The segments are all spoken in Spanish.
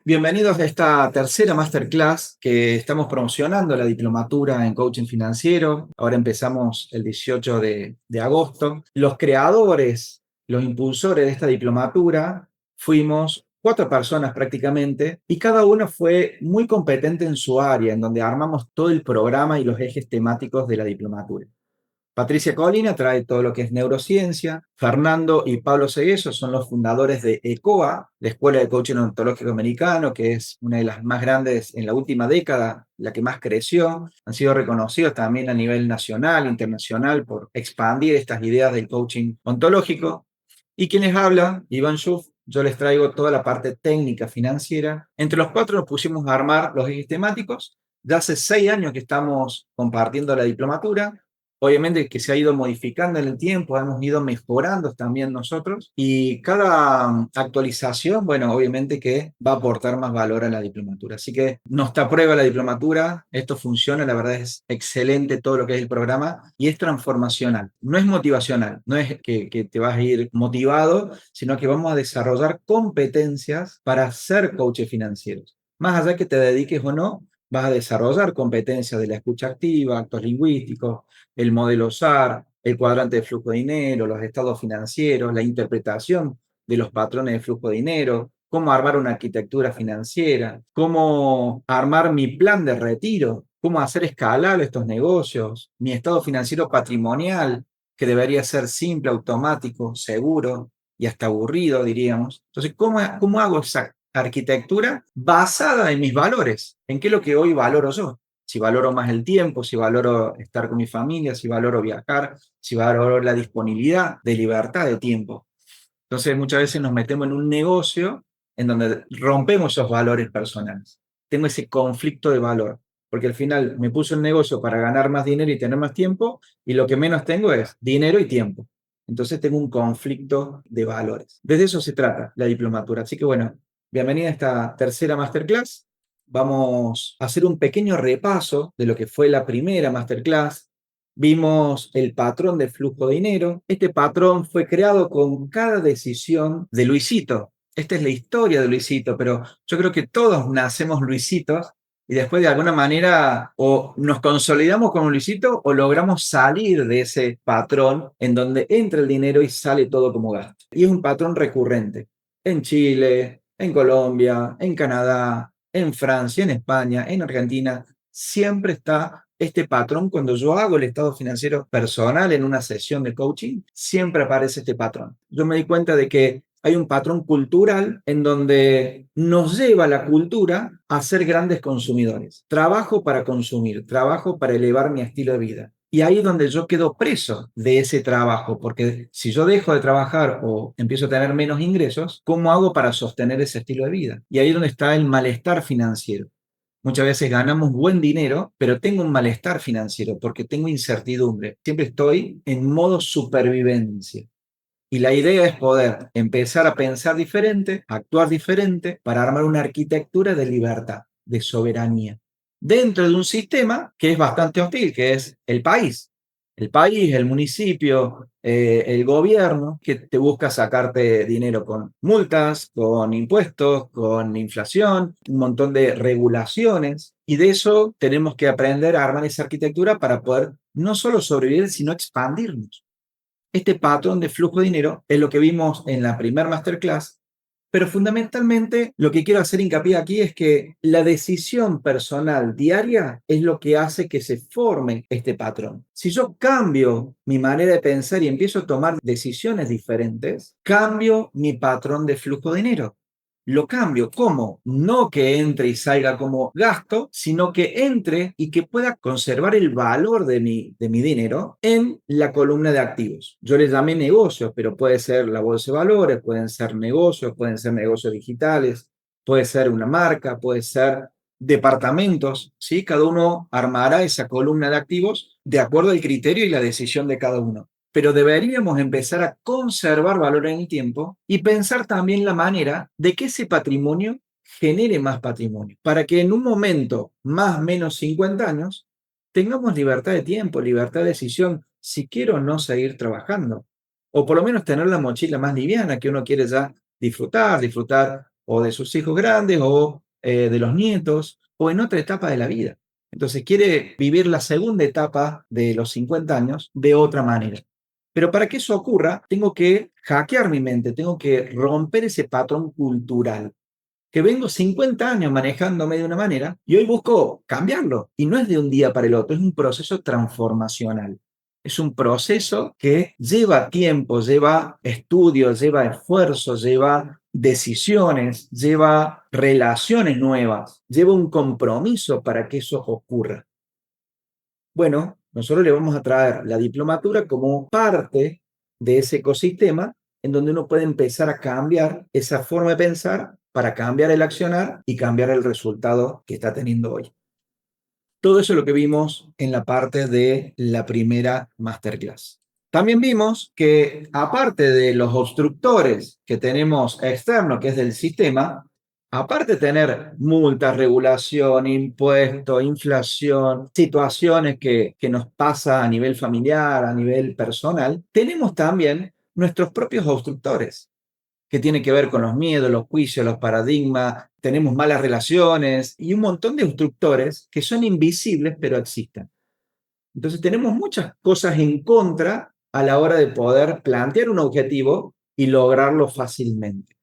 Bienvenidos a esta tercera masterclass que estamos promocionando la diplomatura en coaching financiero. Ahora empezamos el 18 de agosto. Los creadores, los impulsores de esta diplomatura fuimos 4 personas prácticamente y cada uno fue muy competente en su área, en donde armamos todo el programa y los ejes temáticos de la diplomatura. Patricia Colina trae todo lo que es neurociencia. Fernando y Pablo Segueso son los fundadores de ECOA, la Escuela de Coaching Ontológico Americano, que es una de las más grandes en la última década, la que más creció. Han sido reconocidos también a nivel nacional, internacional, por expandir estas ideas del coaching ontológico. Y quienes hablan, Iván Schuf, yo les traigo toda la parte técnica financiera. Entre los 4 nos pusimos a armar los ejes temáticos. Ya hace 6 años que estamos compartiendo la diplomatura. Obviamente que se ha ido modificando en el tiempo, hemos ido mejorando también nosotros y cada actualización, bueno, obviamente que va a aportar más valor a la diplomatura. Así que no está a prueba la diplomatura, esto funciona, la verdad es excelente todo lo que es el programa y es transformacional, no es motivacional, no es que te vas a ir motivado, sino que vamos a desarrollar competencias para ser coaches financieros. Más allá que te dediques o no, vas a desarrollar competencias de la escucha activa, actos lingüísticos, el modelo SAR, el cuadrante de flujo de dinero, los estados financieros, la interpretación de los patrones de flujo de dinero, cómo armar una arquitectura financiera, cómo armar mi plan de retiro, cómo hacer escalar estos negocios, mi estado financiero patrimonial, que debería ser simple, automático, seguro y hasta aburrido, diríamos. Entonces, ¿cómo hago esa arquitectura basada en mis valores? ¿En qué es lo que hoy valoro yo? Si valoro más el tiempo, si valoro estar con mi familia, si valoro viajar, si valoro la disponibilidad de libertad de tiempo. Entonces muchas veces nos metemos en un negocio en donde rompemos esos valores personales. Tengo ese conflicto de valor, porque al final me puse el negocio para ganar más dinero y tener más tiempo, y lo que menos tengo es dinero y tiempo. Entonces tengo un conflicto de valores. Desde eso se trata la diplomatura. Así que bueno, bienvenida a esta tercera masterclass. Vamos a hacer un pequeño repaso de lo que fue la primera masterclass. Vimos el patrón de flujo de dinero. Este patrón fue creado con cada decisión de Luisito. Esta es la historia de Luisito, pero yo creo que todos nacemos Luisitos y después de alguna manera o nos consolidamos como Luisito o logramos salir de ese patrón en donde entra el dinero y sale todo como gasto. Y es un patrón recurrente en Chile, en Colombia, en Canadá, en Francia, en España, en Argentina. Siempre está este patrón. Cuando yo hago el estado financiero personal en una sesión de coaching, siempre aparece este patrón. Yo me di cuenta de que hay un patrón cultural en donde nos lleva la cultura a ser grandes consumidores. Trabajo para consumir, trabajo para elevar mi estilo de vida. Y ahí es donde yo quedo preso de ese trabajo, porque si yo dejo de trabajar o empiezo a tener menos ingresos, ¿cómo hago para sostener ese estilo de vida? Y ahí es donde está el malestar financiero. Muchas veces ganamos buen dinero, pero tengo un malestar financiero porque tengo incertidumbre. Siempre estoy en modo supervivencia. Y la idea es poder empezar a pensar diferente, a actuar diferente, para armar una arquitectura de libertad, de soberanía, dentro de un sistema que es bastante hostil, que es el país. El país, el municipio, el gobierno, que te busca sacarte dinero con multas, con impuestos, con inflación, un montón de regulaciones. Y de eso tenemos que aprender a armar esa arquitectura para poder no solo sobrevivir, sino expandirnos. Este patrón de flujo de dinero es lo que vimos en la primer masterclass, pero fundamentalmente lo que quiero hacer hincapié aquí es que la decisión personal diaria es lo que hace que se forme este patrón. Si yo cambio mi manera de pensar y empiezo a tomar decisiones diferentes, cambio mi patrón de flujo de dinero. Lo cambio. ¿Cómo? No que entre y salga como gasto, sino que entre y que pueda conservar el valor de mi dinero en la columna de activos. Yo le llamé negocios, pero puede ser la bolsa de valores, pueden ser negocios digitales, puede ser una marca, puede ser departamentos, ¿sí? Cada uno armará esa columna de activos de acuerdo al criterio y la decisión de cada uno. Pero deberíamos empezar a conservar valor en el tiempo y pensar también la manera de que ese patrimonio genere más patrimonio, para que en un momento más o menos 50 años tengamos libertad de tiempo, libertad de decisión, si quiero o no seguir trabajando, o por lo menos tener la mochila más liviana que uno quiere ya disfrutar o de sus hijos grandes, o de los nietos, o en otra etapa de la vida. Entonces quiere vivir la segunda etapa de los 50 años de otra manera. Pero para que eso ocurra, tengo que hackear mi mente, tengo que romper ese patrón cultural que vengo 50 años manejándome de una manera y hoy busco cambiarlo. Y no es de un día para el otro, es un proceso transformacional. Es un proceso que lleva tiempo, lleva estudios, lleva esfuerzo, lleva decisiones, lleva relaciones nuevas, lleva un compromiso para que eso ocurra. Bueno, nosotros le vamos a traer la diplomatura como parte de ese ecosistema en donde uno puede empezar a cambiar esa forma de pensar para cambiar el accionar y cambiar el resultado que está teniendo hoy. Todo eso es lo que vimos en la parte de la primera masterclass. También vimos que aparte de los obstructores que tenemos externos, que es del sistema, aparte de tener multas, regulación, impuestos, inflación, situaciones que nos pasa a nivel familiar, a nivel personal, tenemos también nuestros propios obstructores que tiene que ver con los miedos, los juicios, los paradigmas, tenemos malas relaciones y un montón de obstructores que son invisibles pero existen. Entonces tenemos muchas cosas en contra a la hora de poder plantear un objetivo y lograrlo fácilmente.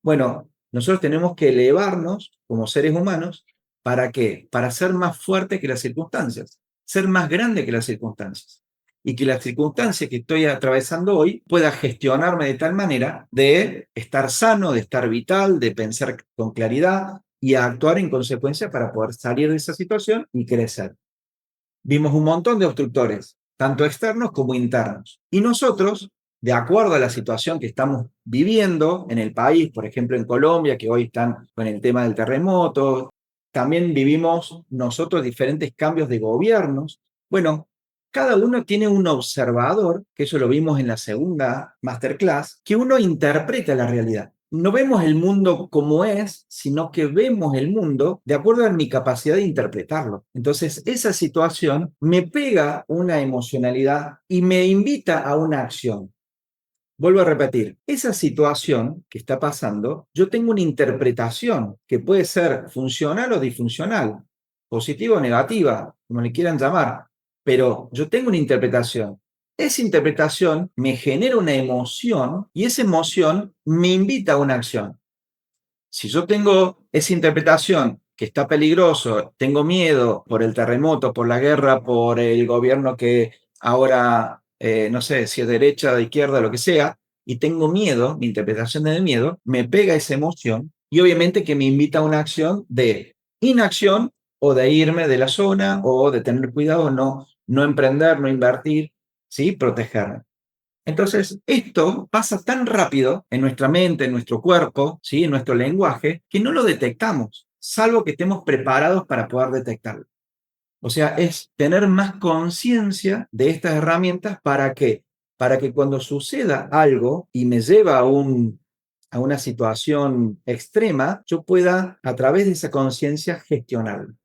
Bueno, nosotros tenemos que elevarnos como seres humanos. ¿Para qué? Para ser más fuertes que las circunstancias, ser más grande que las circunstancias. Y que la circunstancia que estoy atravesando hoy pueda gestionarme de tal manera de estar sano, de estar vital, de pensar con claridad y actuar en consecuencia para poder salir de esa situación y crecer. Vimos un montón de obstructores, tanto externos como internos. Y nosotros, de acuerdo a la situación que estamos viviendo en el país, por ejemplo en Colombia, que hoy están con el tema del terremoto, también vivimos nosotros diferentes cambios de gobiernos. Bueno, cada uno tiene un observador, que eso lo vimos en la segunda masterclass, que uno interpreta la realidad. No vemos el mundo como es, sino que vemos el mundo de acuerdo a mi capacidad de interpretarlo. Entonces, esa situación me pega una emocionalidad y me invita a una acción. Vuelvo a repetir, esa situación que está pasando, yo tengo una interpretación que puede ser funcional o disfuncional, positiva o negativa, como le quieran llamar, pero yo tengo una interpretación. Esa interpretación me genera una emoción y esa emoción me invita a una acción. Si yo tengo esa interpretación que está peligroso, tengo miedo por el terremoto, por la guerra, por el gobierno que ahora, no sé si es derecha, de izquierda, lo que sea, y tengo miedo, mi interpretación de miedo, me pega esa emoción y obviamente que me invita a una acción de inacción o de irme de la zona o de tener cuidado, no emprender, no invertir, ¿sí? Protegerme. Entonces, esto pasa tan rápido en nuestra mente, en nuestro cuerpo, ¿sí? En nuestro lenguaje, que no lo detectamos, salvo que estemos preparados para poder detectarlo. O sea, es tener más conciencia de estas herramientas para que, cuando suceda algo y me lleva a una situación extrema, yo pueda, a través de esa conciencia, gestionarlo.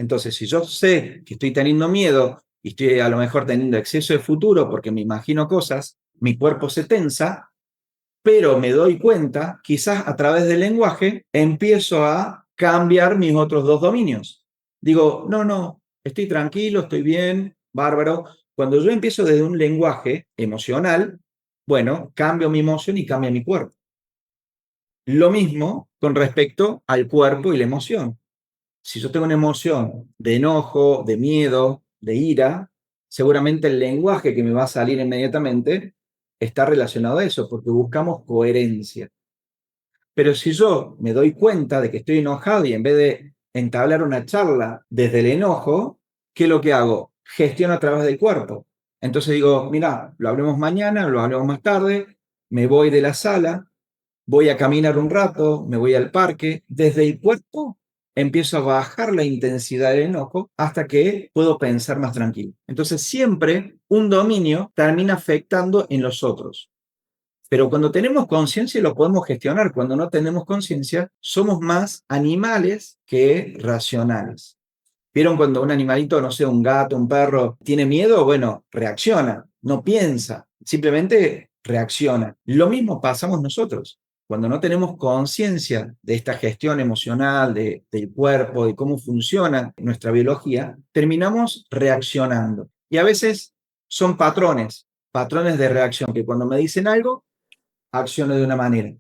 Entonces, si yo sé que estoy teniendo miedo y estoy a lo mejor teniendo exceso de futuro porque me imagino cosas, mi cuerpo se tensa, pero me doy cuenta, quizás a través del lenguaje, empiezo a cambiar mis otros dos dominios. Digo, no, estoy tranquilo, estoy bien, bárbaro. Cuando yo empiezo desde un lenguaje emocional, bueno, cambio mi emoción y cambia mi cuerpo. Lo mismo con respecto al cuerpo y la emoción. Si yo tengo una emoción de enojo, de miedo, de ira, seguramente el lenguaje que me va a salir inmediatamente está relacionado a eso, porque buscamos coherencia. Pero si yo me doy cuenta de que estoy enojado y en vez de entablar una charla desde el enojo, ¿qué es lo que hago? Gestiono a través del cuerpo. Entonces digo, mira, lo hablemos mañana, lo hablemos más tarde, me voy de la sala, voy a caminar un rato, me voy al parque, desde el cuerpo empiezo a bajar la intensidad del enojo hasta que puedo pensar más tranquilo. Entonces siempre un dominio termina afectando en los otros. Pero cuando tenemos conciencia lo podemos gestionar. Cuando no tenemos conciencia, somos más animales que racionales. ¿Vieron cuando un animalito, no sé, un gato, un perro, tiene miedo? Bueno, reacciona, no piensa, simplemente reacciona. Lo mismo pasamos nosotros. cuando no tenemos conciencia de esta gestión emocional, del cuerpo, de cómo funciona nuestra biología, terminamos reaccionando. Y a veces son patrones de reacción, que cuando me dicen algo, acciono de una manera.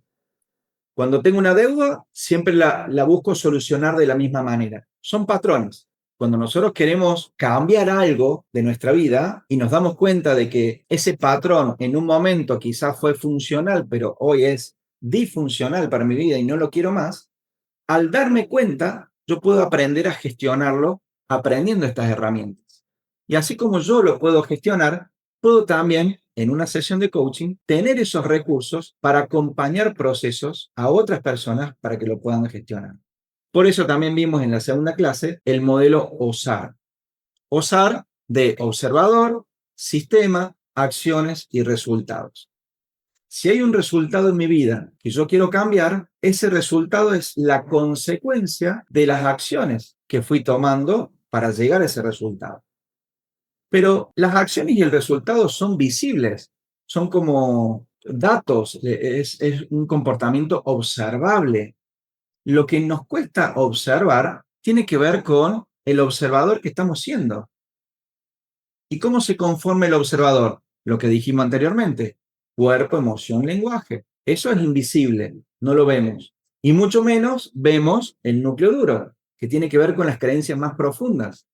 Cuando tengo una deuda, siempre la busco solucionar de la misma manera. Son patrones. Cuando nosotros queremos cambiar algo de nuestra vida y nos damos cuenta de que ese patrón en un momento quizás fue funcional, pero hoy es disfuncional para mi vida y no lo quiero más, al darme cuenta, yo puedo aprender a gestionarlo aprendiendo estas herramientas. Y así como yo lo puedo gestionar, puedo también, en una sesión de coaching, tener esos recursos para acompañar procesos a otras personas para que lo puedan gestionar. Por eso también vimos en la segunda clase el modelo OSAR. OSAR de observador, sistema, acciones y resultados. Si hay un resultado en mi vida que yo quiero cambiar, ese resultado es la consecuencia de las acciones que fui tomando para llegar a ese resultado. Pero las acciones y el resultado son visibles, son como datos, es un comportamiento observable. Lo que nos cuesta observar tiene que ver con el observador que estamos siendo. ¿Y cómo se conforma el observador? Lo que dijimos anteriormente, cuerpo, emoción, lenguaje. Eso es invisible, no lo vemos. Y mucho menos vemos el núcleo duro, que tiene que ver con las creencias más profundas,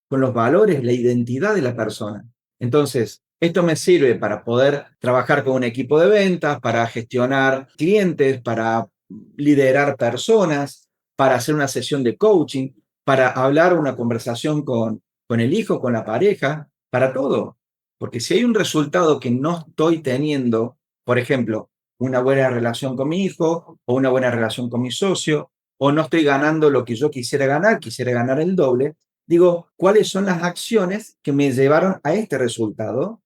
con los valores, la identidad de la persona. Entonces, esto me sirve para poder trabajar con un equipo de ventas, para gestionar clientes, para liderar personas, para hacer una sesión de coaching, para hablar una conversación con el hijo, con la pareja, para todo. Porque si hay un resultado que no estoy teniendo, por ejemplo, una buena relación con mi hijo o una buena relación con mi socio, o no estoy ganando lo que yo quisiera ganar el doble, digo, ¿cuáles son las acciones que me llevaron a este resultado?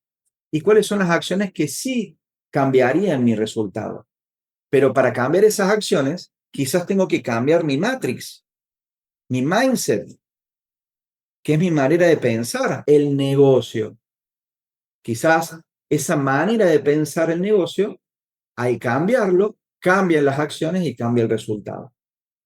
¿Y cuáles son las acciones que sí cambiarían mi resultado? Pero para cambiar esas acciones, quizás tengo que cambiar mi matrix, mi mindset, que es mi manera de pensar el negocio. Quizás esa manera de pensar el negocio, al cambiarlo, cambian las acciones y cambia el resultado.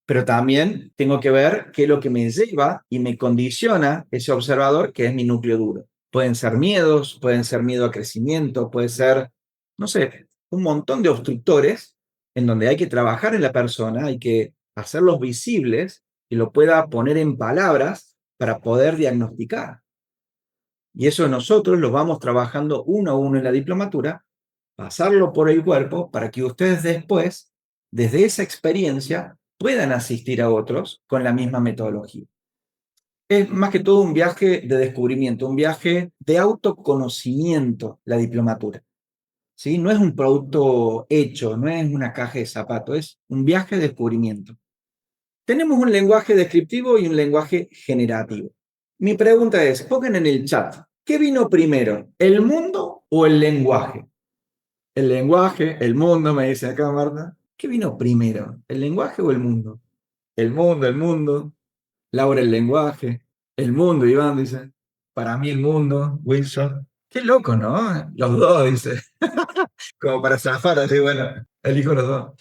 Pero también tengo que ver qué es lo que me lleva y me condiciona ese observador, que es mi núcleo duro. Pueden ser miedos, pueden ser miedo a crecimiento, puede ser, no sé, un montón de obstructores en donde hay que trabajar en la persona, hay que hacerlos visibles y lo pueda poner en palabras para poder diagnosticar. Y eso nosotros lo vamos trabajando uno a uno en la diplomatura, pasarlo por el cuerpo para que ustedes después, desde esa experiencia, puedan asistir a otros con la misma metodología. Es más que todo un viaje de descubrimiento, un viaje de autoconocimiento, la diplomatura. ¿Sí? No es un producto hecho, no es una caja de zapatos, es un viaje de descubrimiento. Tenemos un lenguaje descriptivo y un lenguaje generativo. Mi pregunta es, pongan en el chat, ¿qué vino primero, el mundo o el lenguaje? El lenguaje, el mundo, me dice acá Marta. ¿Qué vino primero, el lenguaje o el mundo? El mundo, el mundo. Laura, el lenguaje. El mundo, Iván dice. Para mí el mundo, Wilson. Qué loco, ¿no? Los dos, dice. Como para zafar, así, bueno, elijo los dos.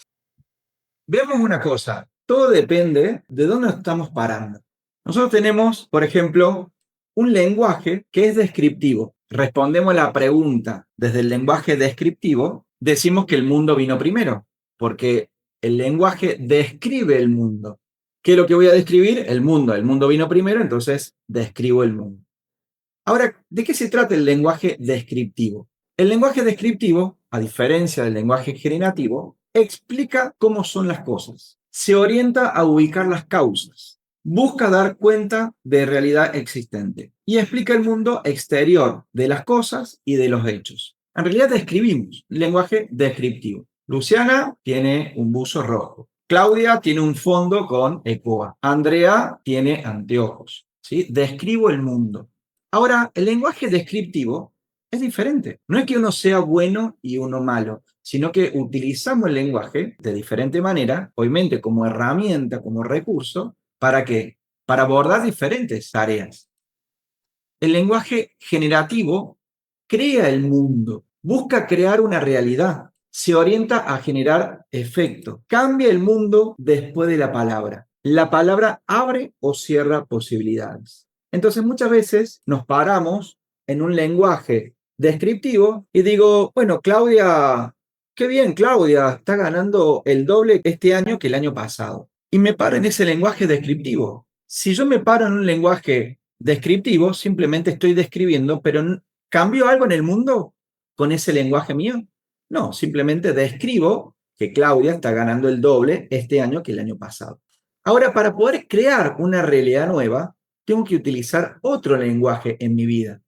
Veamos una cosa, todo depende de dónde estamos parando. Nosotros tenemos, por ejemplo, un lenguaje que es descriptivo. Respondemos la pregunta desde el lenguaje descriptivo, decimos que el mundo vino primero, porque el lenguaje describe el mundo. ¿Qué es lo que voy a describir? El mundo vino primero, entonces describo el mundo. Ahora, ¿de qué se trata el lenguaje descriptivo? El lenguaje descriptivo, a diferencia del lenguaje generativo, explica cómo son las cosas. Se orienta a ubicar las causas. Busca dar cuenta de realidad existente. Y explica el mundo exterior de las cosas y de los hechos. En realidad describimos lenguaje descriptivo. Luciana tiene un buzo rojo. Claudia tiene un fondo con ECOA. Andrea tiene anteojos. ¿Sí? Describo el mundo. Ahora, el lenguaje descriptivo es diferente. No es que uno sea bueno y uno malo, sino que utilizamos el lenguaje de diferente manera, obviamente como herramienta, como recurso, ¿para qué? Para abordar diferentes tareas. El lenguaje generativo crea el mundo, busca crear una realidad, se orienta a generar efecto. Cambia el mundo después de la palabra. La palabra abre o cierra posibilidades. Entonces muchas veces nos paramos en un lenguaje descriptivo y digo, bueno, Claudia, qué bien, Claudia, está ganando el doble este año que el año pasado. Y me paro en ese lenguaje descriptivo. Si yo me paro en un lenguaje descriptivo, simplemente estoy describiendo, pero ¿cambió algo en el mundo con ese lenguaje mío? No, simplemente describo que Claudia está ganando el doble este año que el año pasado. Ahora, para poder crear una realidad nueva, tengo que utilizar otro lenguaje en mi vida.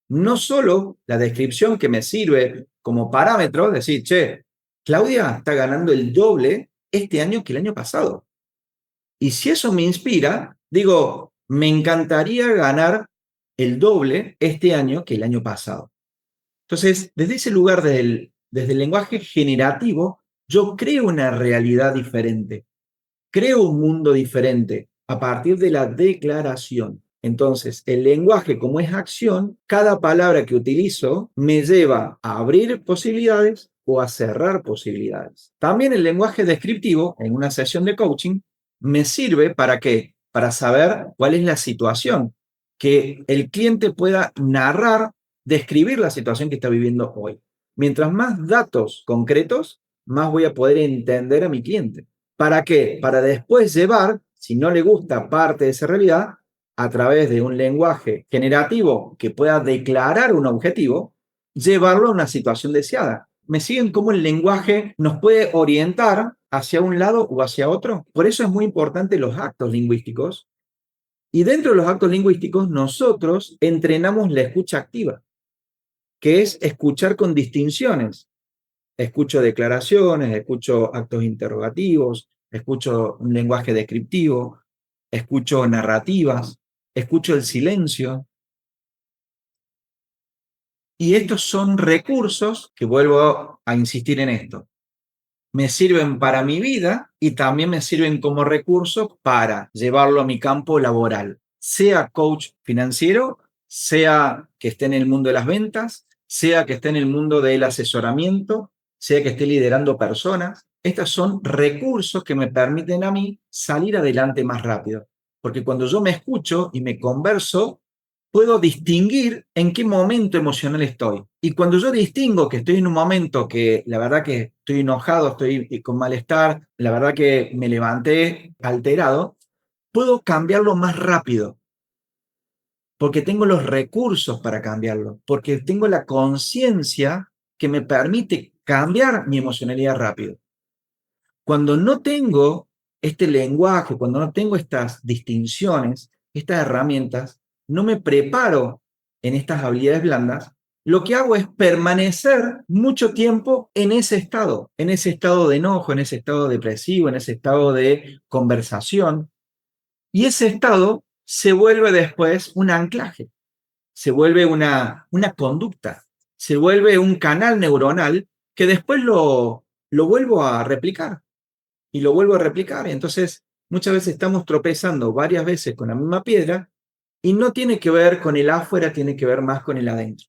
No solo la descripción que me sirve como parámetro, decir, che, Claudia está ganando el doble este año que el año pasado. Y si eso me inspira, digo, me encantaría ganar el doble este año que el año pasado. Entonces, desde ese lugar, desde el lenguaje generativo, yo creo una realidad diferente, creo un mundo diferente a partir de la declaración. Entonces, el lenguaje, como es acción, cada palabra que utilizo me lleva a abrir posibilidades o a cerrar posibilidades. También el lenguaje descriptivo, en una sesión de coaching, me sirve ¿para qué? Para saber cuál es la situación, que el cliente pueda narrar, describir la situación que está viviendo hoy. Mientras más datos concretos, más voy a poder entender a mi cliente. ¿Para qué? Para después llevar, si no le gusta parte de esa realidad, a través de un lenguaje generativo que pueda declarar un objetivo, llevarlo a una situación deseada. ¿Me siguen cómo el lenguaje nos puede orientar hacia un lado o hacia otro? Por eso es muy importante los actos lingüísticos. Y dentro de los actos lingüísticos, nosotros entrenamos la escucha activa, que es escuchar con distinciones. Escucho declaraciones, escucho actos interrogativos, escucho un lenguaje descriptivo, escucho narrativas, escucho el silencio. Y estos son recursos que vuelvo a insistir en esto. Me sirven para mi vida y también me sirven como recurso para llevarlo a mi campo laboral, sea coach financiero, sea que esté en el mundo de las ventas, sea que esté en el mundo del asesoramiento, sea que esté liderando personas. Estos son recursos que me permiten a mí salir adelante más rápido. Porque cuando yo me escucho y me converso, puedo distinguir en qué momento emocional estoy. Y cuando yo distingo que estoy en un momento que la verdad que estoy enojado, estoy con malestar, la verdad que me levanté alterado, puedo cambiarlo más rápido, porque tengo los recursos para cambiarlo, porque tengo la conciencia que me permite cambiar mi emocionalidad rápido. Cuando no tengo este lenguaje, cuando no tengo estas distinciones, estas herramientas, no me preparo en estas habilidades blandas, lo que hago es permanecer mucho tiempo en ese estado de enojo, en ese estado depresivo, en ese estado de conversación. Y ese estado se vuelve después un anclaje, se vuelve una conducta, se vuelve un canal neuronal que después lo vuelvo a replicar y lo vuelvo a replicar. Y entonces, muchas veces estamos tropezando varias veces con la misma piedra y no tiene que ver con el afuera, tiene que ver más con el adentro.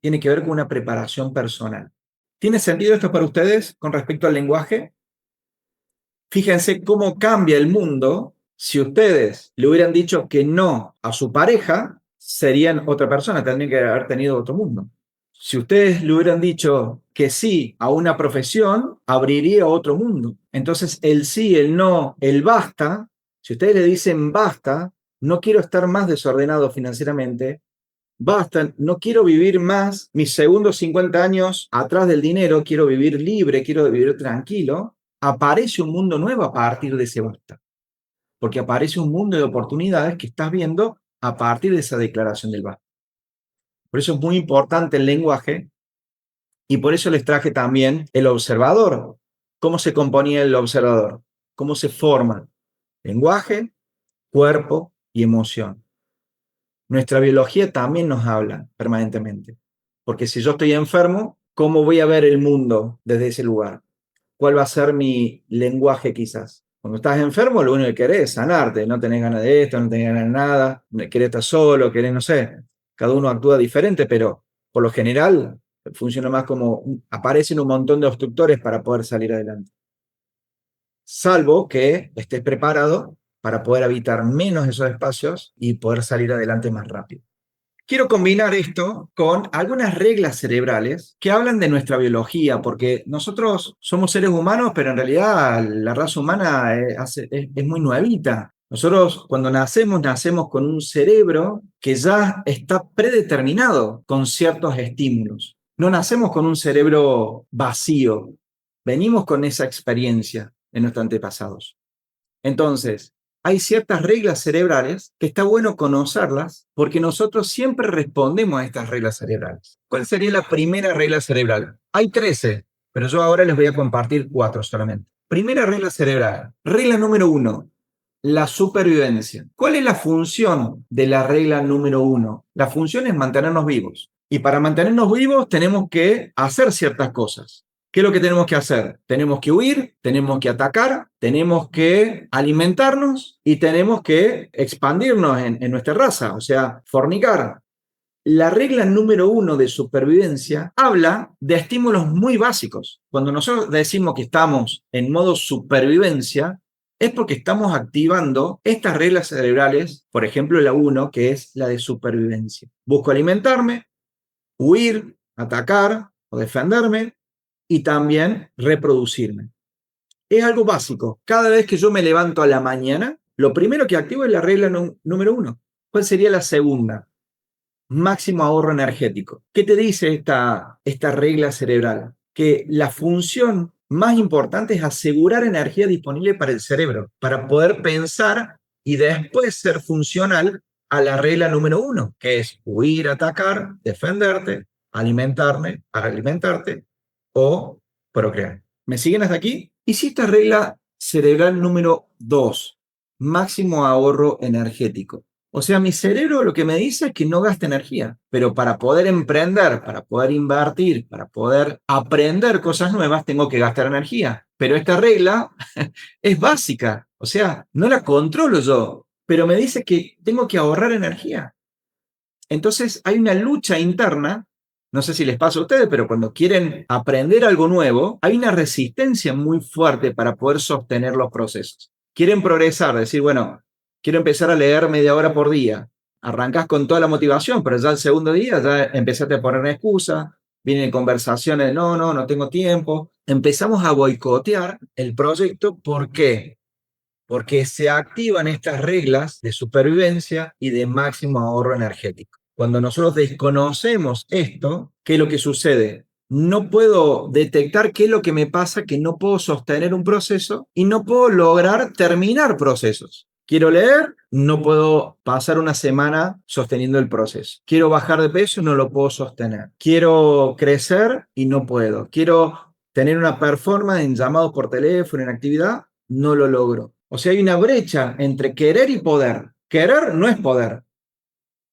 Tiene que ver con una preparación personal. ¿Tiene sentido esto para ustedes con respecto al lenguaje? Fíjense cómo cambia el mundo si ustedes le hubieran dicho que no a su pareja, serían otra persona, tendrían que haber tenido otro mundo. Si ustedes le hubieran dicho que sí a una profesión, abriría otro mundo. Entonces, el sí, el no, el basta, si ustedes le dicen basta, no quiero estar más desordenado financieramente, basta, no quiero vivir más mis segundos 50 años atrás del dinero, quiero vivir libre, quiero vivir tranquilo, aparece un mundo nuevo a partir de ese basta. Porque aparece un mundo de oportunidades que estás viendo a partir de esa declaración del basta. Por eso es muy importante el lenguaje y por eso les traje también el observador. ¿Cómo se componía el observador? ¿Cómo se forma? Lenguaje, cuerpo y emoción. Nuestra biología también nos habla permanentemente. Porque si yo estoy enfermo, ¿cómo voy a ver el mundo desde ese lugar? ¿Cuál va a ser mi lenguaje quizás? Cuando estás enfermo, lo único que querés es sanarte. No tenés ganas de esto, no tenés ganas de nada, querés estar solo, querés, no sé. Cada uno actúa diferente, pero por lo general funciona más como aparecen un montón de obstructores para poder salir adelante. Salvo que estés preparado para poder habitar menos esos espacios y poder salir adelante más rápido. Quiero combinar esto con algunas reglas cerebrales que hablan de nuestra biología, porque nosotros somos seres humanos, pero en realidad la raza humana es muy nuevita. Nosotros cuando nacemos con un cerebro que ya está predeterminado con ciertos estímulos. No nacemos con un cerebro vacío, venimos con esa experiencia de nuestros antepasados. Entonces, hay ciertas reglas cerebrales que está bueno conocerlas porque nosotros siempre respondemos a estas reglas cerebrales. ¿Cuál sería la primera regla cerebral? Hay 13, pero yo ahora les voy a compartir 4 solamente. Primera regla cerebral. Regla número 1, la supervivencia. ¿Cuál es la función de la regla número 1? La función es mantenernos vivos. Y para mantenernos vivos tenemos que hacer ciertas cosas. ¿Qué es lo que tenemos que hacer? Tenemos que huir, tenemos que atacar, tenemos que alimentarnos y tenemos que expandirnos en nuestra raza, o sea, fornicar. La regla número 1 de supervivencia habla de estímulos muy básicos. Cuando nosotros decimos que estamos en modo supervivencia, es porque estamos activando estas reglas cerebrales, por ejemplo, la 1, que es la de supervivencia. Busco alimentarme, huir, atacar o defenderme, y también reproducirme. Es algo básico. Cada vez que yo me levanto a la mañana, lo primero que activo es la regla número 1. ¿Cuál sería la segunda? Máximo ahorro energético. ¿Qué te dice esta regla cerebral? Que la función más importante es asegurar energía disponible para el cerebro, para poder pensar y después ser funcional a la regla número 1, que es huir, atacar, defenderte, alimentarte o procrear. ¿Me siguen hasta aquí? Hiciste regla cerebral número 2, máximo ahorro energético. O sea, mi cerebro lo que me dice es que no gaste energía, pero para poder emprender, para poder invertir, para poder aprender cosas nuevas, tengo que gastar energía. Pero esta regla es básica, o sea, no la controlo yo, pero me dice que tengo que ahorrar energía. Entonces hay una lucha interna. No sé si les pasa a ustedes, pero cuando quieren aprender algo nuevo, hay una resistencia muy fuerte para poder sostener los procesos. Quieren progresar, decir, bueno, quiero empezar a leer media hora por día. Arrancás con toda la motivación, pero ya el segundo día ya empezaste a poner una excusa, vienen conversaciones, no tengo tiempo. Empezamos a boicotear el proyecto. ¿Por qué? Porque se activan estas reglas de supervivencia y de máximo ahorro energético. Cuando nosotros desconocemos esto, ¿qué es lo que sucede? No puedo detectar qué es lo que me pasa, que no puedo sostener un proceso y no puedo lograr terminar procesos. Quiero leer, no puedo pasar una semana sosteniendo el proceso. Quiero bajar de peso, no lo puedo sostener. Quiero crecer y no puedo. Quiero tener una performance en llamados por teléfono, en actividad, no lo logro. O sea, hay una brecha entre querer y poder. Querer no es poder.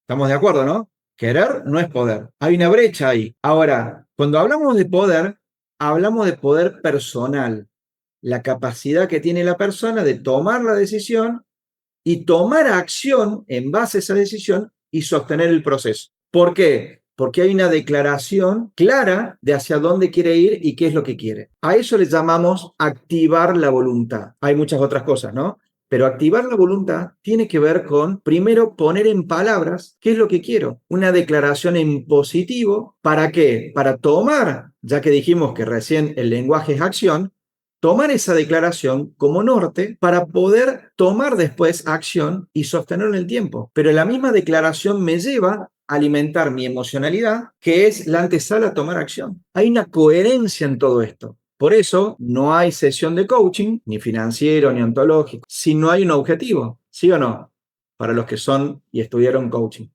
¿Estamos de acuerdo, no? Querer no es poder. Hay una brecha ahí. Ahora, cuando hablamos de poder personal. La capacidad que tiene la persona de tomar la decisión y tomar acción en base a esa decisión y sostener el proceso. ¿Por qué? Porque hay una declaración clara de hacia dónde quiere ir y qué es lo que quiere. A eso le llamamos activar la voluntad. Hay muchas otras cosas, ¿no? Pero activar la voluntad tiene que ver con, primero, poner en palabras qué es lo que quiero. Una declaración en positivo. ¿Para qué? Para tomar, ya que dijimos que recién el lenguaje es acción, tomar esa declaración como norte para poder tomar después acción y sostenerlo en el tiempo. Pero la misma declaración me lleva a alimentar mi emocionalidad, que es la antesala a tomar acción. Hay una coherencia en todo esto. Por eso no hay sesión de coaching, ni financiero, ni ontológico, si no hay un objetivo, ¿sí o no? Para los que son y estudiaron coaching.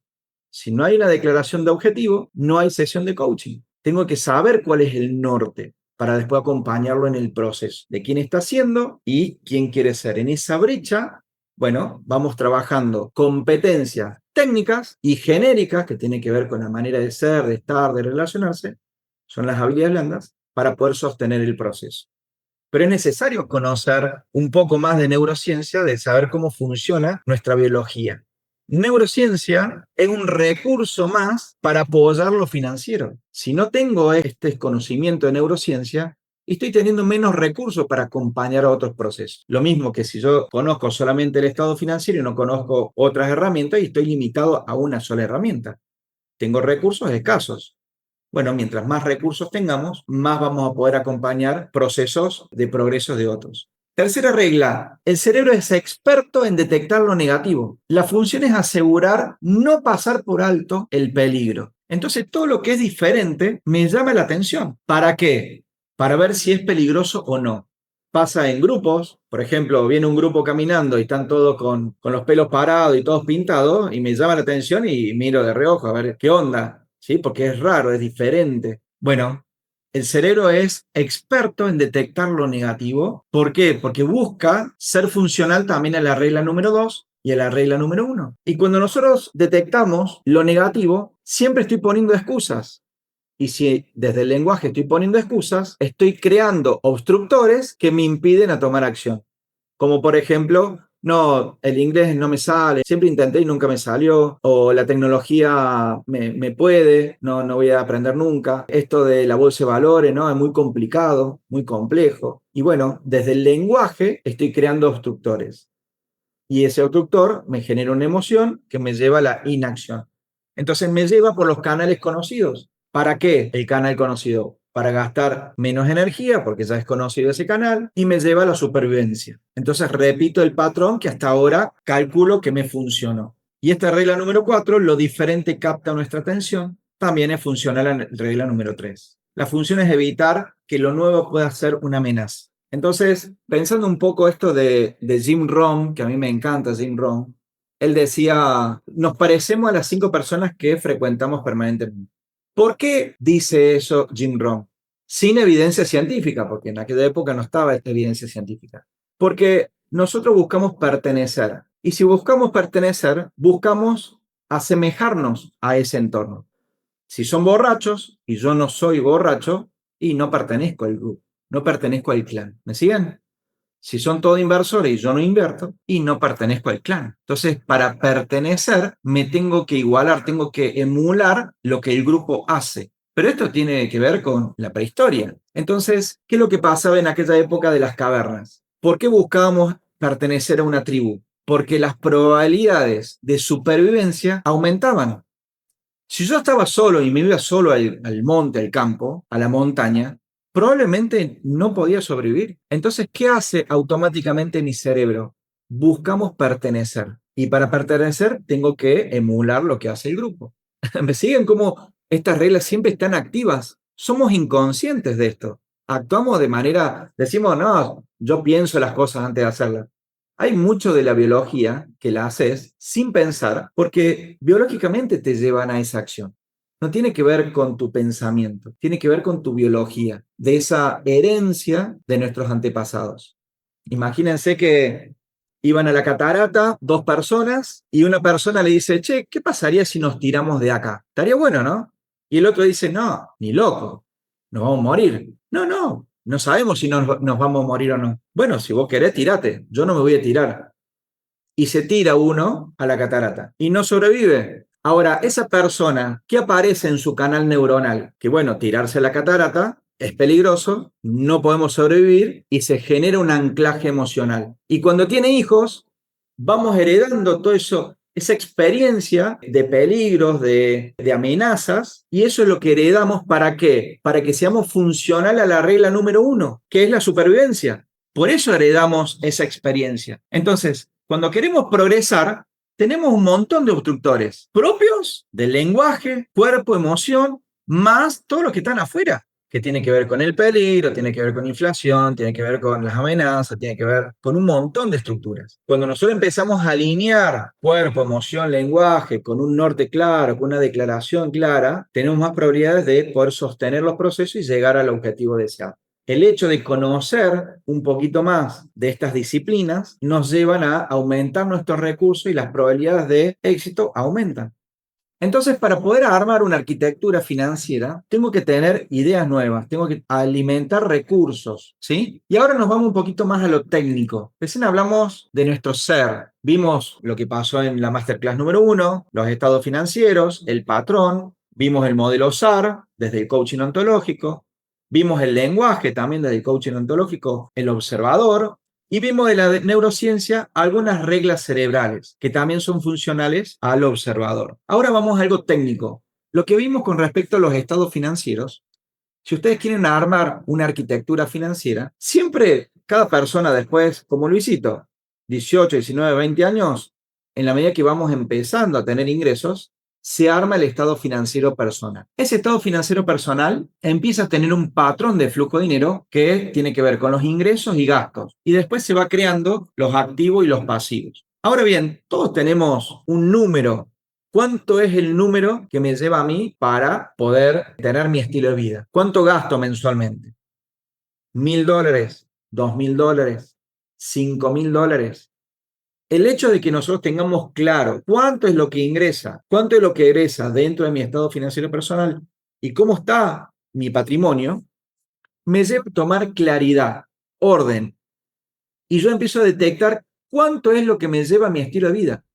Si no hay una declaración de objetivo, no hay sesión de coaching. Tengo que saber cuál es el norte para después acompañarlo en el proceso de quién está haciendo y quién quiere ser. En esa brecha, bueno, vamos trabajando competencias técnicas y genéricas que tienen que ver con la manera de ser, de estar, de relacionarse, son las habilidades blandas para poder sostener el proceso. Pero es necesario conocer un poco más de neurociencia, de saber cómo funciona nuestra biología. Neurociencia es un recurso más para apoyar lo financiero. Si no tengo este conocimiento de neurociencia, estoy teniendo menos recursos para acompañar a otros procesos. Lo mismo que si yo conozco solamente el estado financiero y no conozco otras herramientas y estoy limitado a una sola herramienta. Tengo recursos escasos. Bueno, mientras más recursos tengamos, más vamos a poder acompañar procesos de progreso de otros. Tercera regla, el cerebro es experto en detectar lo negativo. La función es asegurar no pasar por alto el peligro. Entonces, todo lo que es diferente me llama la atención. ¿Para qué? Para ver si es peligroso o no. Pasa en grupos, por ejemplo, viene un grupo caminando y están todos con los pelos parados y todos pintados, y me llama la atención y miro de reojo a ver qué onda, ¿sí? Porque es raro, es diferente. Bueno, el cerebro es experto en detectar lo negativo. ¿Por qué? Porque busca ser funcional también a la regla número 2 y a la regla número 1. Y cuando nosotros detectamos lo negativo, siempre estoy poniendo excusas. Y si desde el lenguaje estoy poniendo excusas, estoy creando obstructores que me impiden a tomar acción. Como por ejemplo, no, el inglés no me sale, siempre intenté y nunca me salió, o la tecnología me puede, no voy a aprender nunca. Esto de la bolsa de valores, ¿no? Es muy complicado, muy complejo. Y bueno, desde el lenguaje estoy creando obstructores. Y ese obstructor me genera una emoción que me lleva a la inacción. Entonces me lleva por los canales conocidos. ¿Para qué el canal conocido? Para gastar menos energía, porque ya es conocido ese canal, y me lleva a la supervivencia. Entonces repito el patrón que hasta ahora calculo que me funcionó. Y esta regla número 4, lo diferente capta nuestra atención, también es funcional a la regla número 3. La función es evitar que lo nuevo pueda ser una amenaza. Entonces, pensando un poco esto de Jim Rohn, que a mí me encanta Jim Rohn, él decía, nos parecemos a las 5 personas que frecuentamos permanentemente. ¿Por qué dice eso Jim Rohn? Sin evidencia científica, porque en aquella época no estaba esta evidencia científica. Porque nosotros buscamos pertenecer. Y si buscamos pertenecer, buscamos asemejarnos a ese entorno. Si son borrachos y yo no soy borracho, y no pertenezco al grupo, no pertenezco al clan. ¿Me siguen? Si son todos inversores y yo no invierto, y no pertenezco al clan. Entonces, para pertenecer, me tengo que igualar, tengo que emular lo que el grupo hace. Pero esto tiene que ver con la prehistoria. Entonces, ¿qué es lo que pasaba en aquella época de las cavernas? ¿Por qué buscábamos pertenecer a una tribu? Porque las probabilidades de supervivencia aumentaban. Si yo estaba solo y me iba solo al monte, al campo, a la montaña, probablemente no podía sobrevivir. Entonces, ¿qué hace automáticamente mi cerebro? Buscamos pertenecer. Y para pertenecer tengo que emular lo que hace el grupo. ¿Me siguen cómo estas reglas siempre están activas? Somos inconscientes de esto. Actuamos de manera, decimos, no, yo pienso las cosas antes de hacerlas. Hay mucho de la biología que la haces sin pensar porque biológicamente te llevan a esa acción. No tiene que ver con tu pensamiento, tiene que ver con tu biología, de esa herencia de nuestros antepasados. Imagínense que iban a la catarata 2 personas y una persona le dice, che, ¿qué pasaría si nos tiramos de acá? Estaría bueno, ¿no? Y el otro dice, no, ni loco, nos vamos a morir. No sabemos si nos vamos a morir o no. Bueno, si vos querés, tirate, yo no me voy a tirar. Y se tira uno a la catarata y no sobrevive. Ahora, esa persona, ¿qué aparece en su canal neuronal? Que bueno, tirarse a la catarata es peligroso, no podemos sobrevivir y se genera un anclaje emocional. Y cuando tiene hijos, vamos heredando todo eso, esa experiencia de peligros, de amenazas, y eso es lo que heredamos. ¿Para qué? Para que seamos funcional a la regla número 1, que es la supervivencia. Por eso heredamos esa experiencia. Entonces, cuando queremos progresar, tenemos un montón de obstructores propios del lenguaje, cuerpo, emoción, más todos los que están afuera, que tiene que ver con el peligro, tiene que ver con inflación, tiene que ver con las amenazas, tiene que ver con un montón de estructuras. Cuando nosotros empezamos a alinear cuerpo, emoción, lenguaje, con un norte claro, con una declaración clara, tenemos más probabilidades de poder sostener los procesos y llegar al objetivo deseado. El hecho de conocer un poquito más de estas disciplinas nos llevan a aumentar nuestros recursos y las probabilidades de éxito aumentan. Entonces, para poder armar una arquitectura financiera, tengo que tener ideas nuevas, tengo que alimentar recursos, ¿sí? Y ahora nos vamos un poquito más a lo técnico. Recién hablamos de nuestro ser. Vimos lo que pasó en la Masterclass número 1, los estados financieros, el patrón, vimos el modelo SAR desde el coaching ontológico, vimos el lenguaje también desde el coaching ontológico, el observador, y vimos de la neurociencia algunas reglas cerebrales que también son funcionales al observador. Ahora vamos a algo técnico. Lo que vimos con respecto a los estados financieros, si ustedes quieren armar una arquitectura financiera, siempre cada persona después, como Luisito, 18, 19, 20 años, en la medida que vamos empezando a tener ingresos, se arma el estado financiero personal. Ese estado financiero personal empieza a tener un patrón de flujo de dinero que tiene que ver con los ingresos y gastos. Y después se va creando los activos y los pasivos. Ahora bien, todos tenemos un número. ¿Cuánto es el número que me lleva a mí para poder tener mi estilo de vida? ¿Cuánto gasto mensualmente? $1.000, $2.000, $5.000. El hecho de que nosotros tengamos claro cuánto es lo que ingresa, cuánto es lo que egresa dentro de mi estado financiero personal y cómo está mi patrimonio, me lleva a tomar claridad, orden, y yo empiezo a detectar cuánto es lo que me lleva a mi estilo de vida.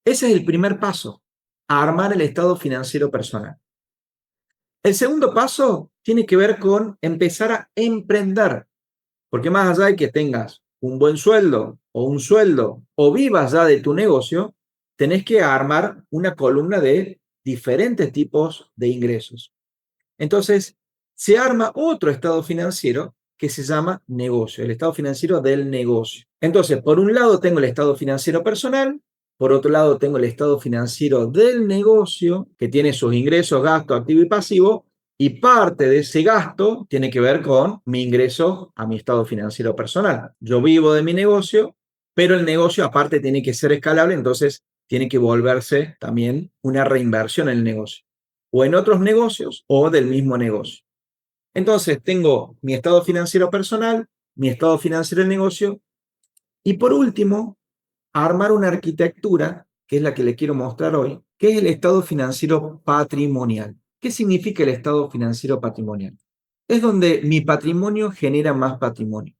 Ese es el primer paso, a armar el estado financiero personal. El segundo paso tiene que ver con empezar a emprender, porque más allá de que tengas un buen sueldo o vivas ya de tu negocio, tenés que armar una columna de diferentes tipos de ingresos. Entonces, se arma otro estado financiero que se llama negocio, el estado financiero del negocio. Entonces, por un lado tengo el estado financiero personal, por otro lado tengo el estado financiero del negocio, que tiene sus ingresos, gastos, activo y pasivo, y parte de ese gasto tiene que ver con mi ingreso a mi estado financiero personal. Yo vivo de mi negocio, pero el negocio aparte tiene que ser escalable, entonces tiene que volverse también una reinversión en el negocio, o en otros negocios o del mismo negocio. Entonces tengo mi estado financiero personal, mi estado financiero del negocio y por último, armar una arquitectura, que es la que le quiero mostrar hoy, que es el estado financiero patrimonial. ¿Qué significa el estado financiero patrimonial? Es donde mi patrimonio genera más patrimonio.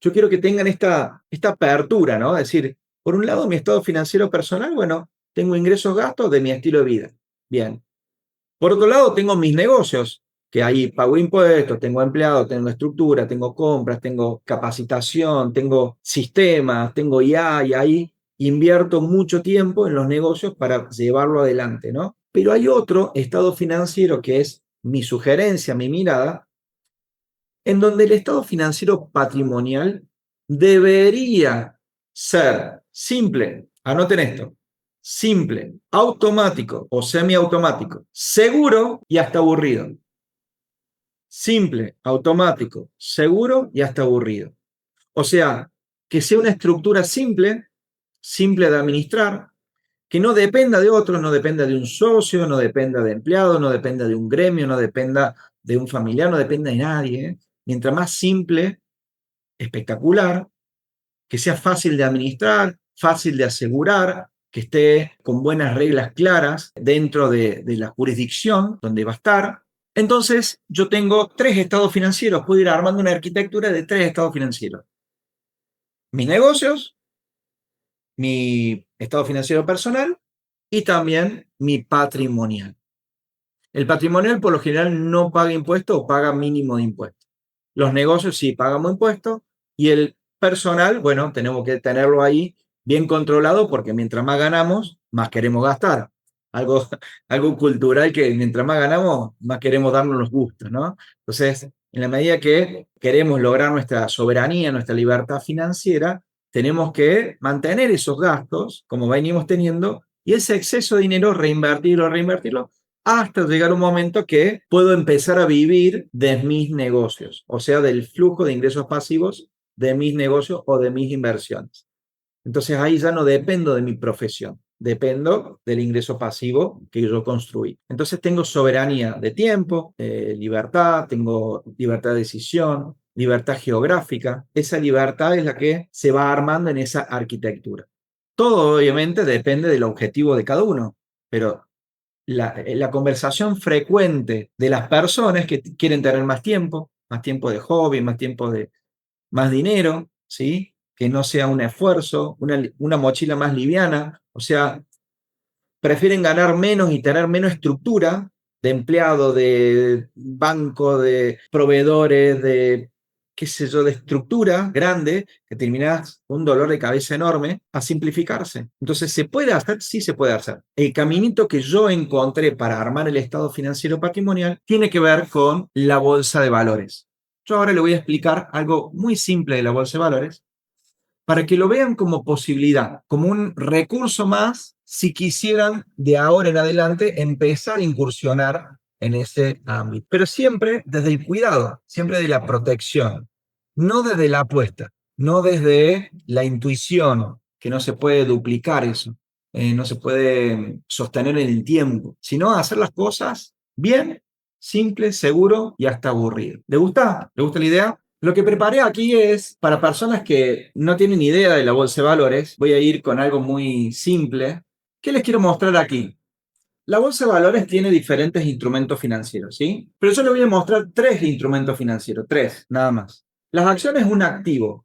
Yo quiero que tengan esta apertura, ¿no? Es decir, por un lado, mi estado financiero personal, bueno, tengo ingresos, gastos de mi estilo de vida. Bien. Por otro lado, tengo mis negocios, que ahí pago impuestos, tengo empleados, tengo estructura, tengo compras, tengo capacitación, tengo sistemas, tengo IA y ahí invierto mucho tiempo en los negocios para llevarlo adelante, ¿no? Pero hay otro estado financiero que es mi sugerencia, mi mirada, en donde el estado financiero patrimonial debería ser simple. Anoten esto: simple, automático o semiautomático, seguro y hasta aburrido. Simple, automático, seguro y hasta aburrido. O sea, que sea una estructura simple, simple de administrar, que no dependa de otros, no dependa de un socio, no dependa de empleados, no dependa de un gremio, no dependa de un familiar, no dependa de nadie. Mientras más simple, espectacular, que sea fácil de administrar, fácil de asegurar, que esté con buenas reglas claras dentro de la jurisdicción donde va a estar. Entonces, yo tengo 3 estados financieros, puedo ir armando una arquitectura de 3 estados financieros. Mis negocios, mi estado financiero personal y también mi patrimonial. El patrimonial por lo general no paga impuestos o paga mínimo de impuestos. Los negocios sí pagamos impuestos y el personal, bueno, tenemos que tenerlo ahí bien controlado porque mientras más ganamos, más queremos gastar. Algo, algo cultural que mientras más ganamos, más queremos darnos los gustos, ¿no? Entonces, en la medida que queremos lograr nuestra soberanía, nuestra libertad financiera, tenemos que mantener esos gastos como venimos teniendo y ese exceso de dinero reinvertirlo hasta llegar un momento que puedo empezar a vivir de mis negocios, o sea, del flujo de ingresos pasivos de mis negocios o de mis inversiones. Entonces ahí ya no dependo de mi profesión, dependo del ingreso pasivo que yo construí. Entonces tengo soberanía de tiempo, libertad, tengo libertad de decisión, libertad geográfica. Esa libertad es la que se va armando en esa arquitectura. Todo obviamente depende del objetivo de cada uno. pero la conversación frecuente de las personas que quieren tener más tiempo de hobby, más dinero, ¿sí? Que no sea un esfuerzo, una mochila más liviana, o sea, prefieren ganar menos y tener menos estructura de empleado, de banco, de proveedores, de qué sé yo, de estructura grande, que terminás un dolor de cabeza enorme, a simplificarse. Entonces, ¿se puede hacer? Sí se puede hacer. El caminito que yo encontré para armar el estado financiero patrimonial tiene que ver con la bolsa de valores. Yo ahora le voy a explicar algo muy simple de la bolsa de valores, para que lo vean como posibilidad, como un recurso más si quisieran de ahora en adelante empezar a incursionar en ese ámbito. Pero siempre desde el cuidado, siempre de la protección, no desde la apuesta, no desde la intuición, que no se puede duplicar eso, no se puede sostener en el tiempo, sino hacer las cosas bien, simple, seguro y hasta aburrido. ¿Le gusta? ¿Le gusta la idea? Lo que preparé aquí es para personas que no tienen idea de la bolsa de valores. Voy a ir con algo muy simple. ¿Qué les quiero mostrar aquí? La bolsa de valores tiene diferentes instrumentos financieros, ¿sí? Pero yo les voy a mostrar tres instrumentos financieros, tres, nada más. Las acciones es un activo,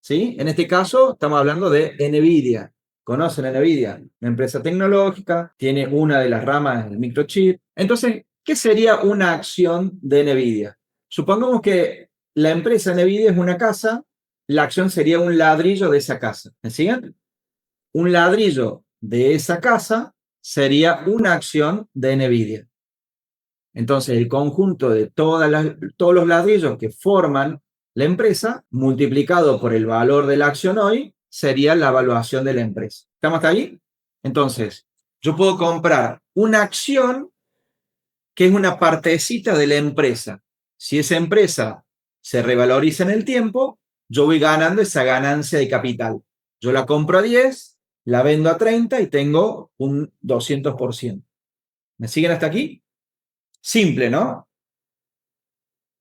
¿sí? En este caso estamos hablando de Nvidia. ¿Conocen a Nvidia? Una empresa tecnológica, tiene una de las ramas del microchip. Entonces, ¿qué sería una acción de Nvidia? Supongamos que la empresa Nvidia es una casa, la acción sería un ladrillo de esa casa. ¿Me siguen? Un ladrillo de esa casa sería una acción de Nvidia. Entonces, el conjunto de todos los ladrillos que forman la empresa, multiplicado por el valor de la acción hoy, sería la evaluación de la empresa. ¿Estamos hasta ahí? Entonces, yo puedo comprar una acción que es una partecita de la empresa. Si esa empresa se revaloriza en el tiempo, yo voy ganando esa ganancia de capital. Yo la compro a 10, la vendo a 30 y tengo un 200%. ¿Me siguen hasta aquí? Simple, ¿no?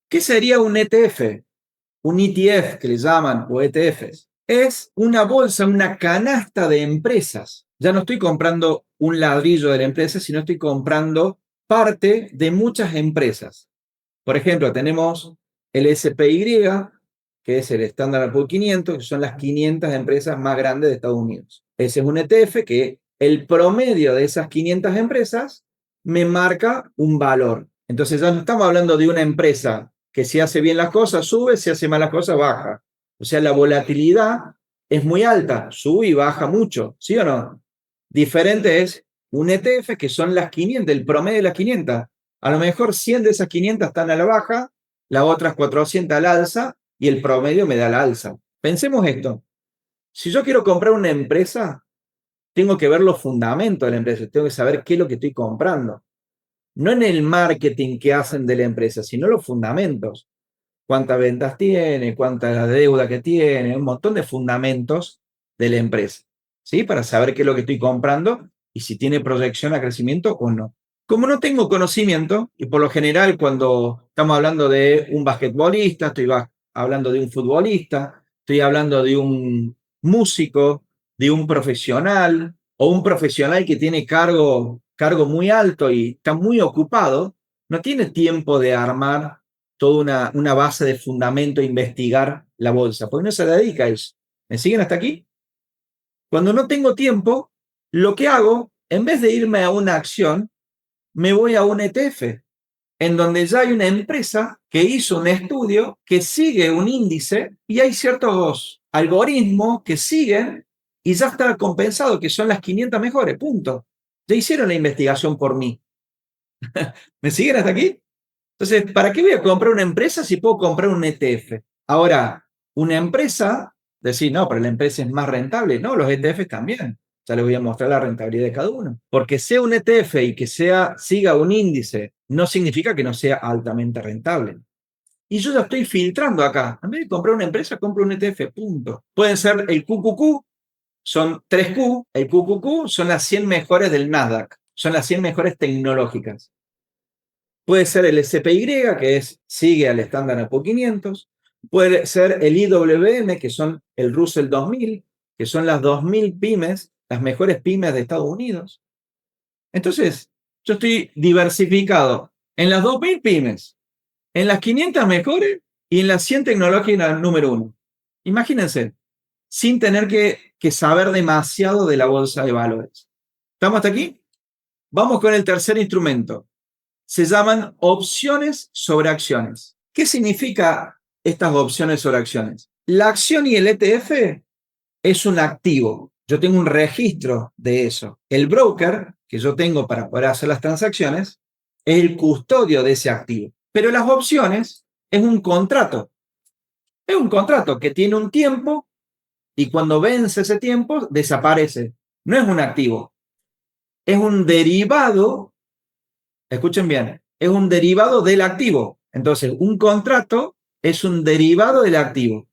¿Qué sería un ETF? Un ETF que le llaman, o ETFs. Es una bolsa, una canasta de empresas. Ya no estoy comprando un ladrillo de la empresa, sino estoy comprando parte de muchas empresas. Por ejemplo, tenemos el SPY, que es el Standard Poor's 500, que son las 500 empresas más grandes de Estados Unidos. Ese es un ETF que el promedio de esas 500 empresas me marca un valor. Entonces ya no estamos hablando de una empresa que si hace bien las cosas sube, si hace mal las cosas baja. O sea, la volatilidad es muy alta, sube y baja mucho, ¿sí o no? Diferente es un ETF que son las 500, el promedio de las 500. A lo mejor 100 de esas 500 están a la baja, las otras 400 al alza y el promedio me da la alza. Pensemos esto. Si yo quiero comprar una empresa, tengo que ver los fundamentos de la empresa, tengo que saber qué es lo que estoy comprando. No en el marketing que hacen de la empresa, sino los fundamentos. Cuántas ventas tiene, cuánta la deuda que tiene, un montón de fundamentos de la empresa, ¿sí? Para saber qué es lo que estoy comprando y si tiene proyección a crecimiento o no. Como no tengo conocimiento, y por lo general cuando estamos hablando de un basquetbolista, estoy hablando de un futbolista, estoy hablando de un músico, de un profesional o un profesional que tiene cargo muy alto y está muy ocupado, no tiene tiempo de armar toda una base de fundamento e investigar la bolsa, porque no se dedica a eso. ¿Me siguen hasta aquí? Cuando no tengo tiempo, lo que hago, en vez de irme a una acción, me voy a un ETF, en donde ya hay una empresa que hizo un estudio que sigue un índice y hay ciertos algoritmos que siguen y ya está compensado que son las 500 mejores, punto. Ya hicieron la investigación por mí. ¿Me siguen hasta aquí? Entonces, ¿para qué voy a comprar una empresa si puedo comprar un ETF? Ahora, una empresa, decir, no, pero la empresa es más rentable. No, los ETFs también. Ya les voy a mostrar la rentabilidad de cada uno. Porque sea un ETF y que siga un índice, no significa que no sea altamente rentable. Y yo ya estoy filtrando acá. En vez de comprar una empresa, compro un ETF, punto. Pueden ser el QQQ, son 3Q. El QQQ son las 100 mejores del Nasdaq. Son las 100 mejores tecnológicas. Puede ser el SPY, que sigue al Standard Poor's 500. Puede ser el IWM, que son el Russell 2000, que son las 2000 pymes, las mejores pymes de Estados Unidos. Entonces, yo estoy diversificado en las 2.000 pymes, en las 500 mejores y en las 100 tecnológicas número 1. Imagínense, sin tener que saber demasiado de la bolsa de valores. ¿Estamos hasta aquí? Vamos con el tercer instrumento. Se llaman opciones sobre acciones. ¿Qué significa estas opciones sobre acciones? La acción y el ETF es un activo. Yo tengo un registro de eso. El broker que yo tengo para poder hacer las transacciones es el custodio de ese activo. Pero las opciones es un contrato. Es un contrato que tiene un tiempo y cuando vence ese tiempo desaparece. No es un activo. Es un derivado, escuchen bien, es un derivado del activo. Entonces, un contrato es un derivado del activo.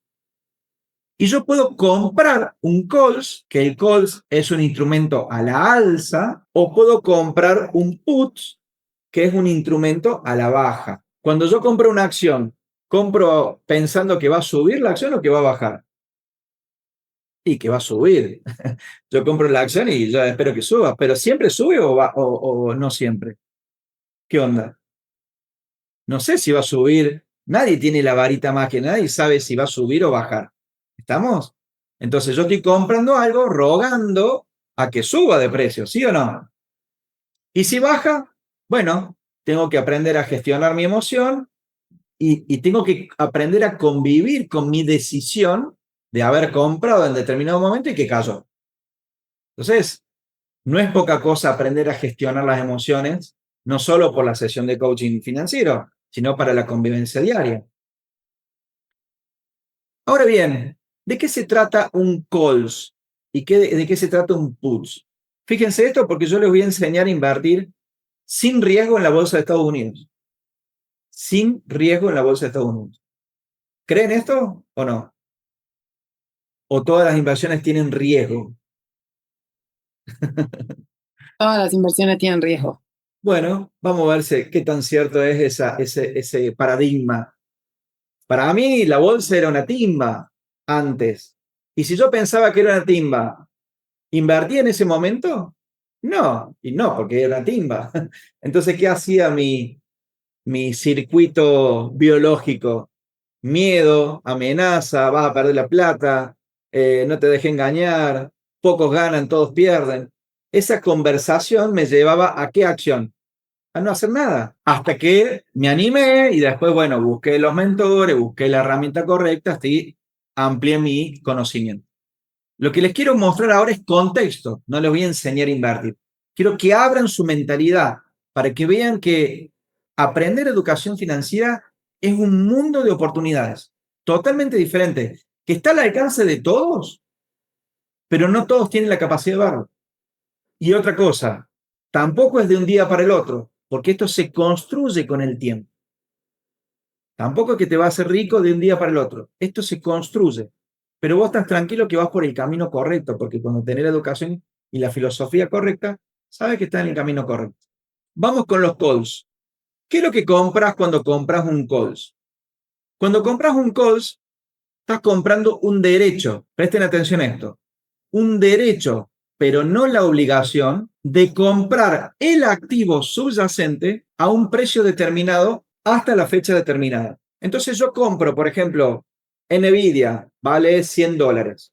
Y yo puedo comprar un calls, que el calls es un instrumento a la alza, o puedo comprar un put, que es un instrumento a la baja. Cuando yo compro una acción, ¿compro pensando que va a subir la acción o que va a bajar? Y que va a subir. Yo compro la acción y yo espero que suba, pero ¿siempre sube o no siempre? ¿Qué onda? No sé si va a subir. Nadie tiene la varita mágica, nadie sabe si va a subir o bajar. ¿Estamos? Entonces yo estoy comprando algo rogando a que suba de precio, ¿sí o no? Y si baja, bueno, tengo que aprender a gestionar mi emoción y tengo que aprender a convivir con mi decisión de haber comprado en determinado momento y que cayó. Entonces, no es poca cosa aprender a gestionar las emociones, no solo por la sesión de coaching financiero, sino para la convivencia diaria. Ahora bien, ¿de qué se trata un calls? ¿Y de qué se trata un puts? Fíjense esto porque yo les voy a enseñar a invertir sin riesgo en la bolsa de Estados Unidos. Sin riesgo en la bolsa de Estados Unidos. ¿Creen esto o no? ¿O todas las inversiones tienen riesgo? Todas las inversiones tienen riesgo. Bueno, vamos a ver qué tan cierto es ese paradigma. Para mí, la bolsa era una timba antes. Y si yo pensaba que era una timba, ¿invertí en ese momento? No, y no, porque era una timba. Entonces, ¿qué hacía mi circuito biológico? Miedo, amenaza, vas a perder la plata, no te dejes engañar, pocos ganan, todos pierden. Esa conversación me llevaba a qué acción? A no hacer nada. Hasta que me animé y después, bueno, busqué los mentores, busqué la herramienta correcta, hasta ahí amplié mi conocimiento. Lo que les quiero mostrar ahora es contexto, no les voy a enseñar a invertir. Quiero que abran su mentalidad para que vean que aprender educación financiera es un mundo de oportunidades totalmente diferente, que está al alcance de todos, pero no todos tienen la capacidad de verlo. Y otra cosa, tampoco es de un día para el otro, porque esto se construye con el tiempo. Tampoco es que te va a hacer rico de un día para el otro. Esto se construye. Pero vos estás tranquilo que vas por el camino correcto, porque cuando tenés la educación y la filosofía correcta, sabes que estás en el camino correcto. Vamos con los calls. ¿Qué es lo que compras cuando compras un calls? Cuando compras un calls, estás comprando un derecho. Presten atención a esto. Un derecho, pero no la obligación, de comprar el activo subyacente a un precio determinado hasta la fecha determinada. Entonces yo compro, por ejemplo, Nvidia, vale $100.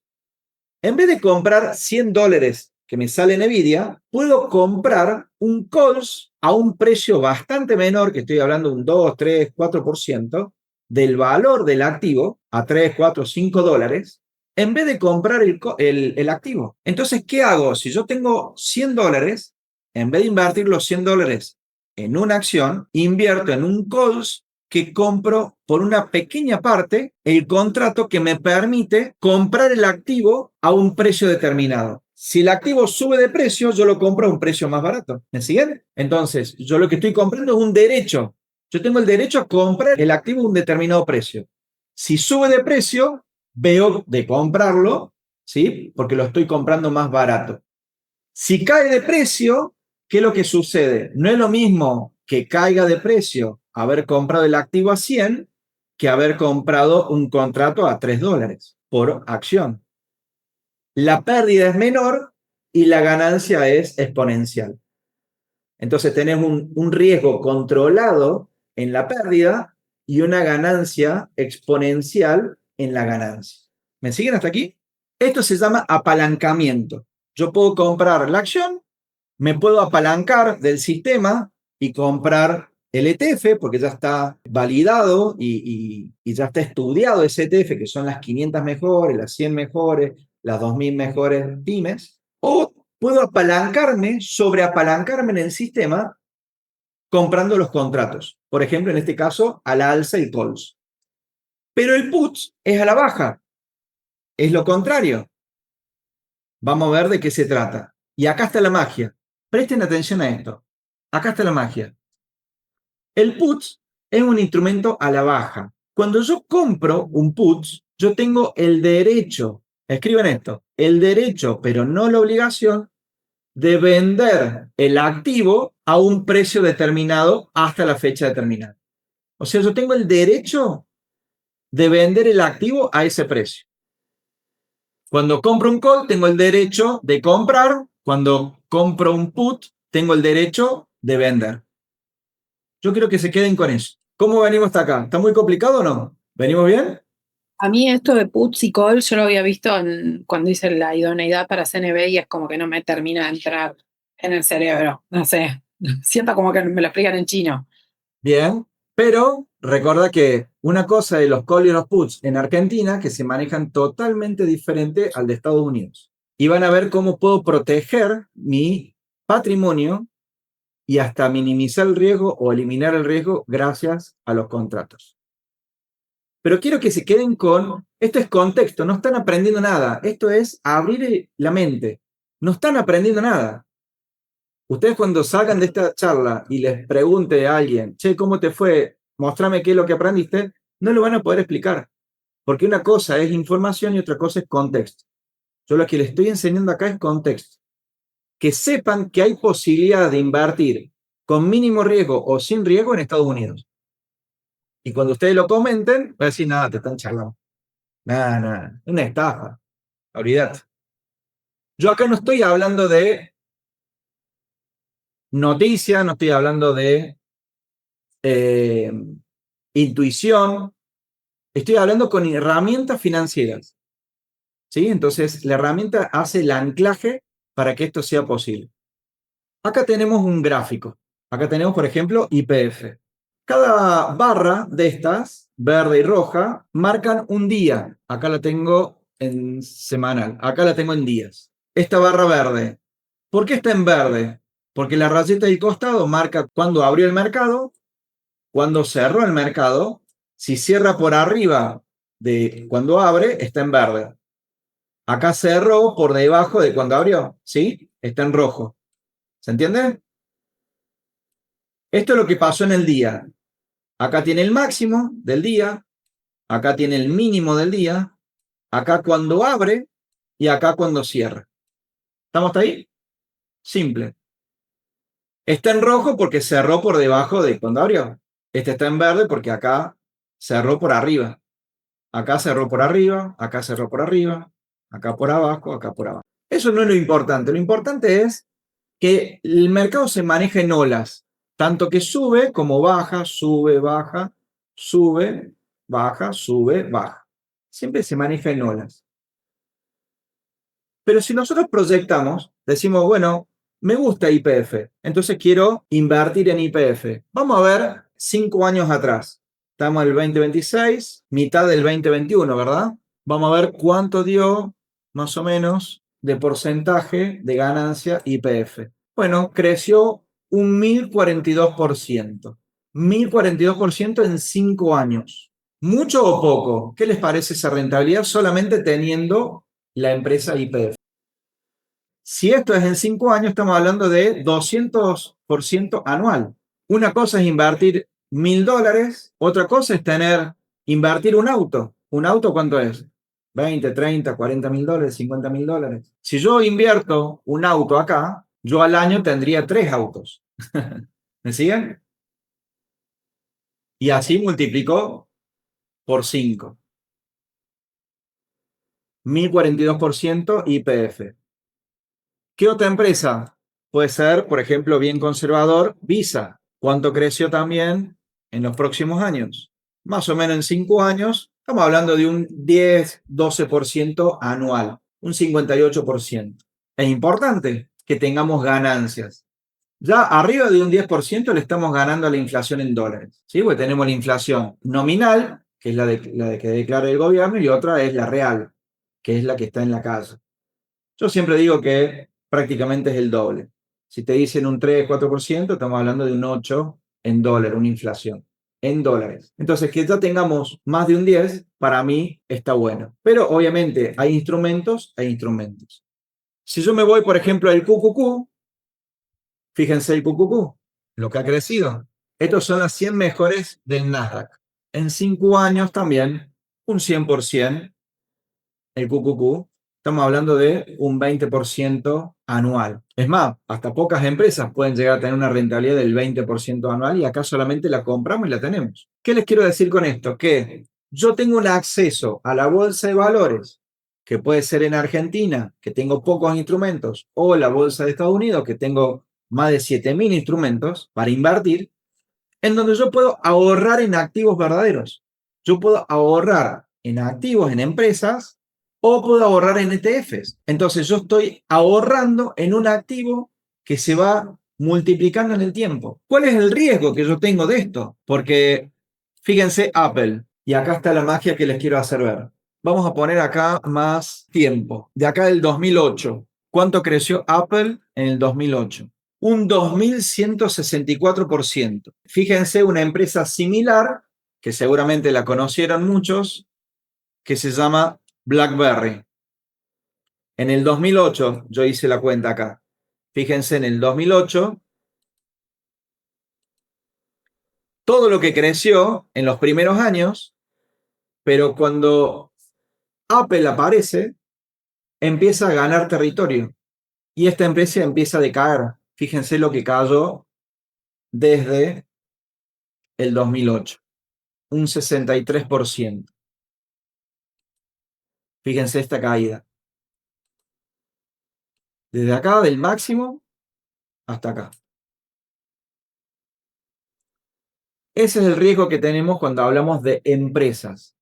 En vez de comprar $100 que me sale Nvidia, puedo comprar un calls a un precio bastante menor, que estoy hablando de un 2, 3, 4% del valor del activo, a 3, 4, $5, en vez de comprar el activo. Entonces, ¿qué hago? Si yo tengo $100, en vez de invertir los $100 en una acción, invierto en un calls que compro por una pequeña parte el contrato que me permite comprar el activo a un precio determinado. Si el activo sube de precio, yo lo compro a un precio más barato. ¿Me siguen? Entonces, yo lo que estoy comprando es un derecho. Yo tengo el derecho a comprar el activo a un determinado precio. Si sube de precio, veo de comprarlo, ¿sí? Porque lo estoy comprando más barato. Si cae de precio, ¿qué es lo que sucede? No es lo mismo que caiga de precio haber comprado el activo a 100 que haber comprado un contrato a $3 por acción. La pérdida es menor y la ganancia es exponencial. Entonces tenés un riesgo controlado en la pérdida y una ganancia exponencial en la ganancia. ¿Me siguen hasta aquí? Esto se llama apalancamiento. Yo puedo comprar la acción, me puedo apalancar del sistema y comprar el ETF porque ya está validado y ya está estudiado ese ETF, que son las 500 mejores, las 100 mejores, las 2000 mejores pymes. O puedo apalancarme, sobreapalancarme en el sistema comprando los contratos. Por ejemplo, en este caso, a la alza y calls. Pero el put es a la baja. Es lo contrario. Vamos a ver de qué se trata. Y acá está la magia. Presten atención a esto. Acá está la magia. El put es un instrumento a la baja. Cuando yo compro un put, yo tengo el derecho, escriben esto, el derecho, pero no la obligación, de vender el activo a un precio determinado hasta la fecha determinada. O sea, yo tengo el derecho de vender el activo a ese precio. Cuando compro un call, tengo el derecho de comprar. Cuando compro un put, tengo el derecho de vender. Yo quiero que se queden con eso. ¿Cómo venimos hasta acá? ¿Está muy complicado o no? ¿Venimos bien? A mí esto de puts y calls yo lo había visto cuando hice la idoneidad para CNB y es como que no me termina de entrar en el cerebro. No sé, siento como que me lo explican en chino. Bien, pero recuerda que una cosa de los call y los puts en Argentina que se manejan totalmente diferente al de Estados Unidos. Y van a ver cómo puedo proteger mi patrimonio y hasta minimizar el riesgo o eliminar el riesgo gracias a los contratos. Pero quiero que se queden con, esto es contexto, no están aprendiendo nada, esto es abrir la mente, no están aprendiendo nada. Ustedes cuando salgan de esta charla y les pregunte a alguien, che, ¿cómo te fue? Mostrame qué es lo que aprendiste, no lo van a poder explicar, porque una cosa es información y otra cosa es contexto. Yo lo que les estoy enseñando acá es contexto. Que sepan que hay posibilidad de invertir con mínimo riesgo o sin riesgo en Estados Unidos. Y cuando ustedes lo comenten, va a decir, nada, te están charlando. Nada, nada, una estafa. Olvídate. Yo acá no estoy hablando de noticias, no estoy hablando de intuición, estoy hablando con herramientas financieras. ¿Sí? Entonces, la herramienta hace el anclaje para que esto sea posible. Acá tenemos un gráfico. Acá tenemos, por ejemplo, YPF. Cada barra de estas, verde y roja, marcan un día. Acá la tengo en semanal. Acá la tengo en días. Esta barra verde. ¿Por qué está en verde? Porque la rayeta del costado marca cuándo abrió el mercado, cuándo cerró el mercado. Si cierra por arriba de cuando abre, está en verde. Acá cerró por debajo de cuando abrió, ¿sí? Está en rojo. ¿Se entiende? Esto es lo que pasó en el día. Acá tiene el máximo del día, acá tiene el mínimo del día, acá cuando abre y acá cuando cierra. ¿Estamos hasta ahí? Simple. Está en rojo porque cerró por debajo de cuando abrió. Este está en verde porque acá cerró por arriba. Acá cerró por arriba, acá cerró por arriba, acá por abajo, acá por abajo. Eso no es lo importante. Lo importante es que el mercado se maneja en olas, tanto que sube como baja, sube, baja, sube, baja, sube, baja. Siempre se maneja en olas. Pero si nosotros proyectamos, decimos, bueno, me gusta YPF, entonces quiero invertir en YPF. Vamos a ver 5 años atrás. Estamos en el 2026, mitad del 2021, ¿verdad? Vamos a ver cuánto dio, más o menos, de porcentaje de ganancia YPF. Bueno, creció un 1042%. 1042% en 5 años. ¿Mucho o poco? ¿Qué les parece esa rentabilidad solamente teniendo la empresa YPF? Si esto es en 5 años, estamos hablando de 200% anual. Una cosa es invertir $1000, otra cosa es invertir un auto. ¿Un auto cuánto es? 20, 30, 40 mil dólares, 50 mil dólares. Si yo invierto un auto acá, yo al año tendría 3 autos. ¿Me siguen? Y así multiplicó por 5. 1042% YPF. ¿Qué otra empresa Puede ser, por ejemplo, bien conservador, Visa. ¿Cuánto creció también en los próximos años? Más o menos en 5 años, estamos hablando de un 10-12% anual, un 58%. Es importante que tengamos ganancias. Ya arriba de un 10% le estamos ganando a la inflación en dólares, ¿sí? Porque tenemos la inflación nominal, que es la de que declara el gobierno, y otra es la real, que es la que está en la calle. Yo siempre digo que prácticamente es el doble. Si te dicen un 3-4%, estamos hablando de un 8% en dólares, una inflación, en dólares. Entonces, que ya tengamos más de un 10, para mí está bueno. Pero obviamente hay instrumentos e instrumentos. Si yo me voy, por ejemplo, al QQQ, fíjense el QQQ, lo que ha crecido. Estos son las 100 mejores del Nasdaq. En 5 años también, un 100%, el QQQ. Estamos hablando de un 20% anual. Es más, hasta pocas empresas pueden llegar a tener una rentabilidad del 20% anual y acá solamente la compramos y la tenemos. ¿Qué les quiero decir con esto? Que yo tengo un acceso a la bolsa de valores, que puede ser en Argentina, que tengo pocos instrumentos, o la bolsa de Estados Unidos, que tengo más de 7.000 instrumentos para invertir, en donde yo puedo ahorrar en activos verdaderos. Yo puedo ahorrar en activos, en empresas, o puedo ahorrar en ETFs. Entonces yo estoy ahorrando en un activo que se va multiplicando en el tiempo. ¿Cuál es el riesgo que yo tengo de esto? Porque fíjense Apple, y acá está la magia que les quiero hacer ver. Vamos a poner acá más tiempo. De acá del 2008. ¿Cuánto creció Apple en el 2008? Un 2.164%. Fíjense una empresa similar, que seguramente la conocieron muchos, que se llama BlackBerry. En el 2008, yo hice la cuenta acá. Fíjense, en el 2008, todo lo que creció en los primeros años, pero cuando Apple aparece, empieza a ganar territorio y esta empresa empieza a decaer. Fíjense lo que cayó desde el 2008, un 63%. Fíjense esta caída. Desde acá, del máximo, hasta acá. Ese es el riesgo que tenemos cuando hablamos de empresas.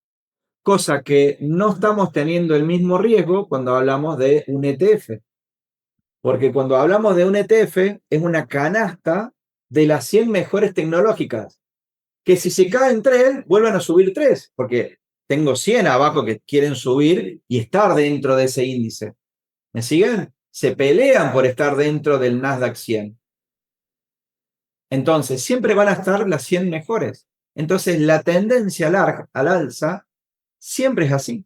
Cosa que no estamos teniendo el mismo riesgo cuando hablamos de un ETF. Porque cuando hablamos de un ETF, es una canasta de las 100 mejores tecnológicas. Que si se caen 3, vuelvan a subir 3. Porque tengo 100 abajo que quieren subir y estar dentro de ese índice. ¿Me siguen? Se pelean por estar dentro del Nasdaq 100. Entonces, siempre van a estar las 100 mejores. Entonces, la tendencia al alza siempre es así.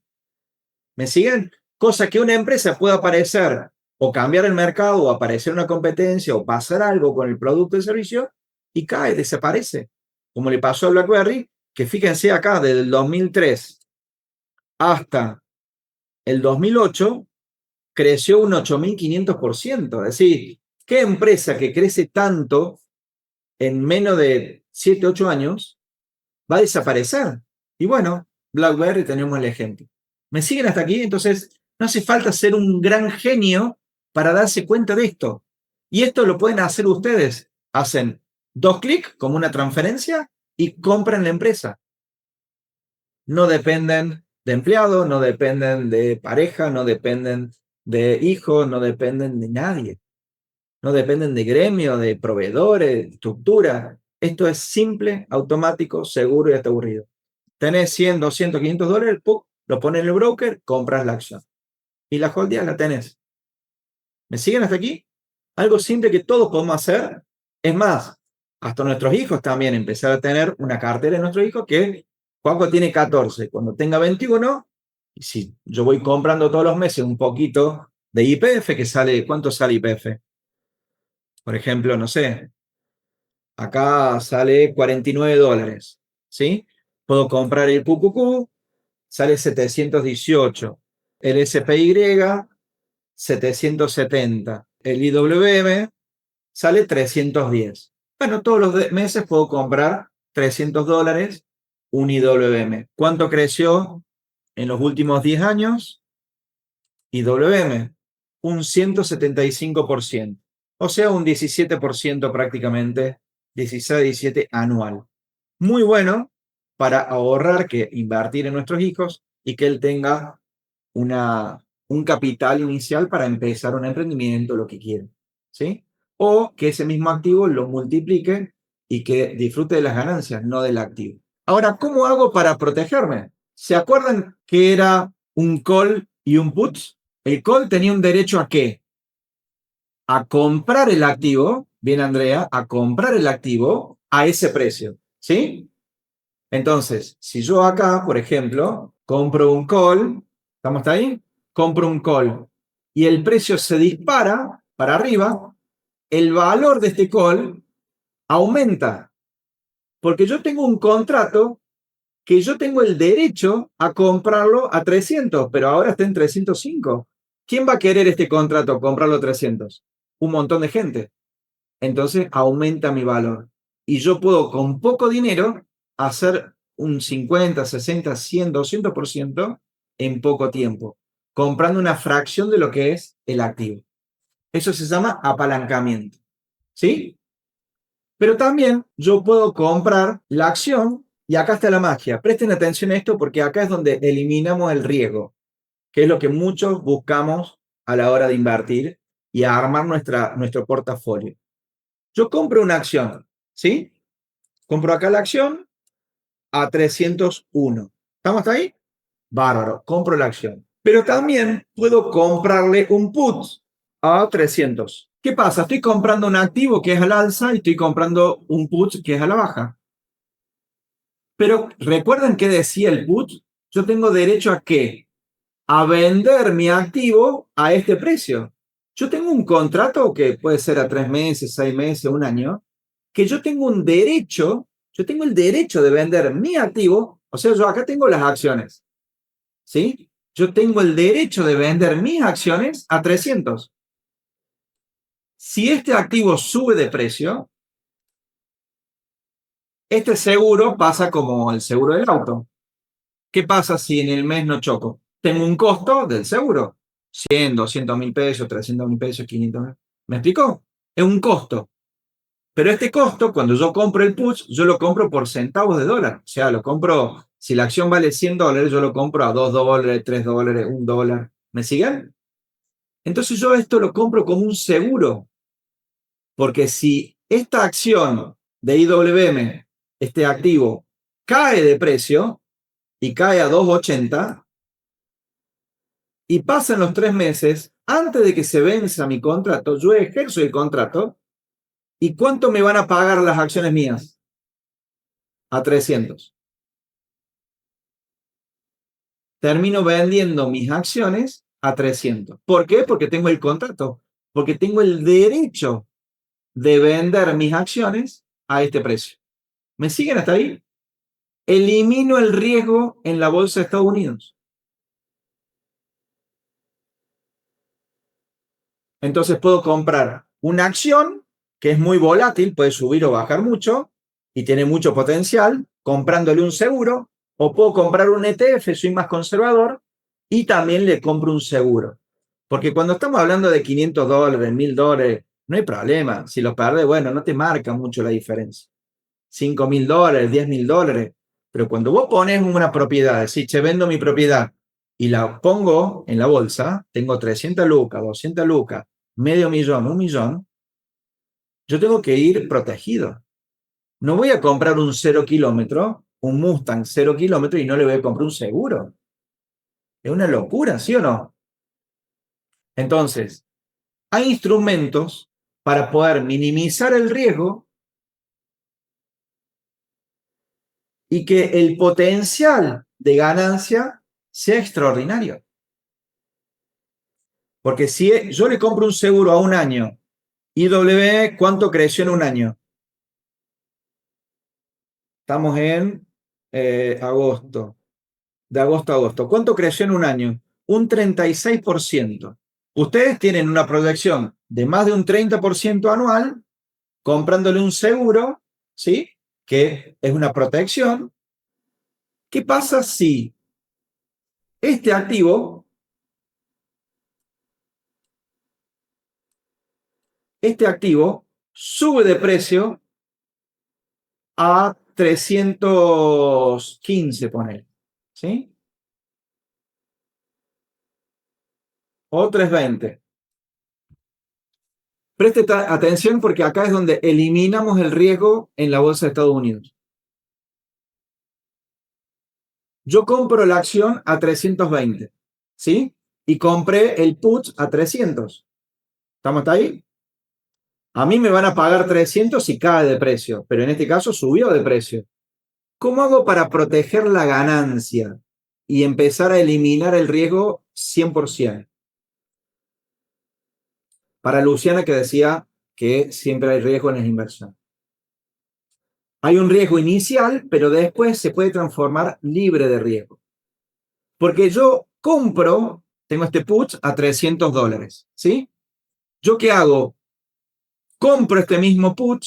¿Me siguen? Cosa que una empresa pueda aparecer o cambiar el mercado o aparecer una competencia o pasar algo con el producto o el servicio y cae, desaparece. Como le pasó a BlackBerry, que fíjense acá, desde el 2003 hasta el 2008, creció un 8.500%. Es decir, ¿qué empresa que crece tanto en menos de 7, 8 años va a desaparecer? Y bueno, BlackBerry tenemos el ejemplo. ¿Me siguen hasta aquí? Entonces, no hace falta ser un gran genio para darse cuenta de esto. Y esto lo pueden hacer ustedes. Hacen 2 clics como una transferencia y compran la empresa. No dependen de empleados, no dependen de pareja, no dependen de hijos, no dependen de nadie. No dependen de gremio, de proveedores, de estructura. Esto es simple, automático, seguro y hasta aburrido. Tenés 100, 200, 500 dólares, ¡pum!, lo pones en el broker, compras la acción. Y la holdeas la tenés. ¿Me siguen hasta aquí? Algo simple que todos podemos hacer. Es más, hasta nuestros hijos también, empezar a tener una cartera de nuestros hijos que Juanjo tiene 14. Cuando tenga 21, y si yo voy comprando todos los meses un poquito de YPF, que sale, ¿cuánto sale YPF? Por ejemplo, no sé, acá sale 49 dólares, ¿sí? Puedo comprar el QQQ, sale 718. El SPY, 770. El IWM sale 310. Bueno, todos los meses puedo comprar 300 dólares un IWM. ¿Cuánto creció en los últimos 10 años? IWM, un 175%. O sea, un 17% prácticamente, 16, 17 anual. Muy bueno para ahorrar, que invertir en nuestros hijos y que él tenga un capital inicial para empezar un emprendimiento, lo que quiera, ¿sí? O que ese mismo activo lo multiplique y que disfrute de las ganancias, no del activo. Ahora, ¿cómo hago para protegerme? ¿Se acuerdan que era un call y un put? El call tenía un derecho ¿a qué? A comprar el activo, bien Andrea, a comprar el activo a ese precio, ¿sí? Entonces, si yo acá, por ejemplo, compro un call, ¿estamos ahí? Compro un call y el precio se dispara para arriba, el valor de este call aumenta, porque yo tengo un contrato que yo tengo el derecho a comprarlo a 300, pero ahora está en 305. ¿Quién va a querer este contrato, comprarlo a 300? Un montón de gente. Entonces aumenta mi valor. Y yo puedo con poco dinero hacer un 50, 60, 100, 200% en poco tiempo, comprando una fracción de lo que es el activo. Eso se llama apalancamiento. ¿Sí? Pero también yo puedo comprar la acción y acá está la magia. Presten atención a esto porque acá es donde eliminamos el riesgo, que es lo que muchos buscamos a la hora de invertir y a armar nuestro portafolio. Yo compro una acción, ¿sí? Compro acá la acción a 301. ¿Estamos ahí? Bárbaro, compro la acción. Pero también puedo comprarle un put a 300. ¿Qué pasa? Estoy comprando un activo que es al alza y estoy comprando un put que es a la baja. Pero recuerden qué decía el put. Yo tengo derecho a qué? A vender mi activo a este precio. Yo tengo un contrato que puede ser a 3 meses, 6 meses, un año, que yo tengo el derecho de vender mi activo, o sea, yo acá tengo las acciones, ¿sí? Yo tengo el derecho de vender mis acciones a 300. Si este activo sube de precio, este seguro pasa como el seguro del auto. ¿Qué pasa si en el mes no choco? Tengo un costo del seguro. 100, 200.000 pesos, 300.000 pesos, 500.000. ¿Me explicó? Es un costo. Pero este costo, cuando yo compro el put, yo lo compro por centavos de dólar. O sea, lo compro, si la acción vale $100, yo lo compro a $2, $3, $1. ¿Me siguen? Entonces yo esto lo compro como un seguro. Porque si esta acción de IWM, este activo, cae de precio y cae a 2.80 y pasan los 3 meses, antes de que se venza mi contrato, yo ejerzo el contrato. ¿Y cuánto me van a pagar las acciones mías? A 300. Termino vendiendo mis acciones a 300. ¿Por qué? Porque tengo el contrato. Porque tengo el derecho de vender mis acciones a este precio. ¿Me siguen hasta ahí? Elimino el riesgo en la bolsa de Estados Unidos. Entonces puedo comprar una acción que es muy volátil, puede subir o bajar mucho y tiene mucho potencial, comprándole un seguro, o puedo comprar un ETF, soy más conservador, y también le compro un seguro. Porque cuando estamos hablando de $500, $1.000, no hay problema. Si los perdes, bueno, no te marca mucho la diferencia. $5.000, $10.000. Pero cuando vos pones una propiedad, decís, che, vendo mi propiedad y la pongo en la bolsa, tengo 300 lucas, 200 lucas, medio millón, 1 millón, yo tengo que ir protegido. No voy a comprar un 0 kilómetro, un Mustang 0 kilómetro y no le voy a comprar un seguro. Es una locura, ¿sí o no? Entonces, hay instrumentos para poder minimizar el riesgo y que el potencial de ganancia sea extraordinario. Porque si yo le compro un seguro a un año, IW, ¿cuánto creció en un año? Estamos en agosto, de agosto a agosto. ¿Cuánto creció en un año? Un 36%. Ustedes tienen una proyección de más de un 30% anual comprándole un seguro, ¿sí? Que es una protección. ¿Qué pasa si este activo este activo sube de precio a 315, poner, ¿sí? O 320. Preste atención porque acá es donde eliminamos el riesgo en la bolsa de Estados Unidos. Yo compro la acción a 320, ¿sí? Y compré el put a 300. ¿Estamos hasta ahí? A mí me van a pagar 300 si cae de precio, pero en este caso subió de precio. ¿Cómo hago para proteger la ganancia y empezar a eliminar el riesgo 100%? Para Luciana, que decía que siempre hay riesgo en la inversión. Hay un riesgo inicial, pero después se puede transformar libre de riesgo. Porque yo compro, tengo este put a $300, ¿sí? ¿Yo qué hago? Compro este mismo put,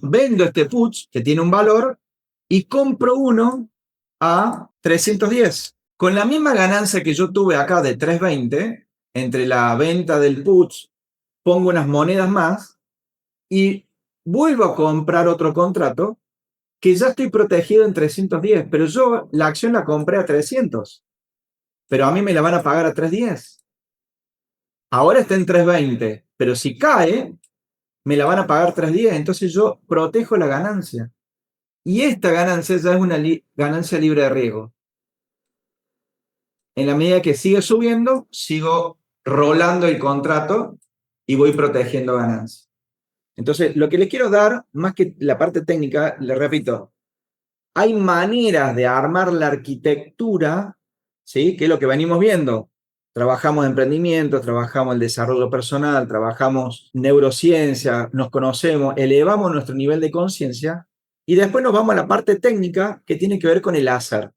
vendo este put que tiene un valor y compro uno a 310. Con la misma ganancia que yo tuve acá de 320, entre la venta del put, pongo unas monedas más y vuelvo a comprar otro contrato que ya estoy protegido en 310, pero yo la acción la compré a 300, pero a mí me la van a pagar a 310. Ahora está en 320, pero si cae, me la van a pagar 310, entonces yo protejo la ganancia. Y esta ganancia ya es una ganancia libre de riesgo. En la medida que sigue subiendo, sigo rolando el contrato y voy protegiendo ganancias. Entonces, lo que les quiero dar, más que la parte técnica, les repito, hay maneras de armar la arquitectura, ¿sí? Que es lo que venimos viendo. Trabajamos emprendimiento, trabajamos el desarrollo personal, trabajamos neurociencia, nos conocemos, elevamos nuestro nivel de conciencia y después nos vamos a la parte técnica que tiene que ver con el hacer.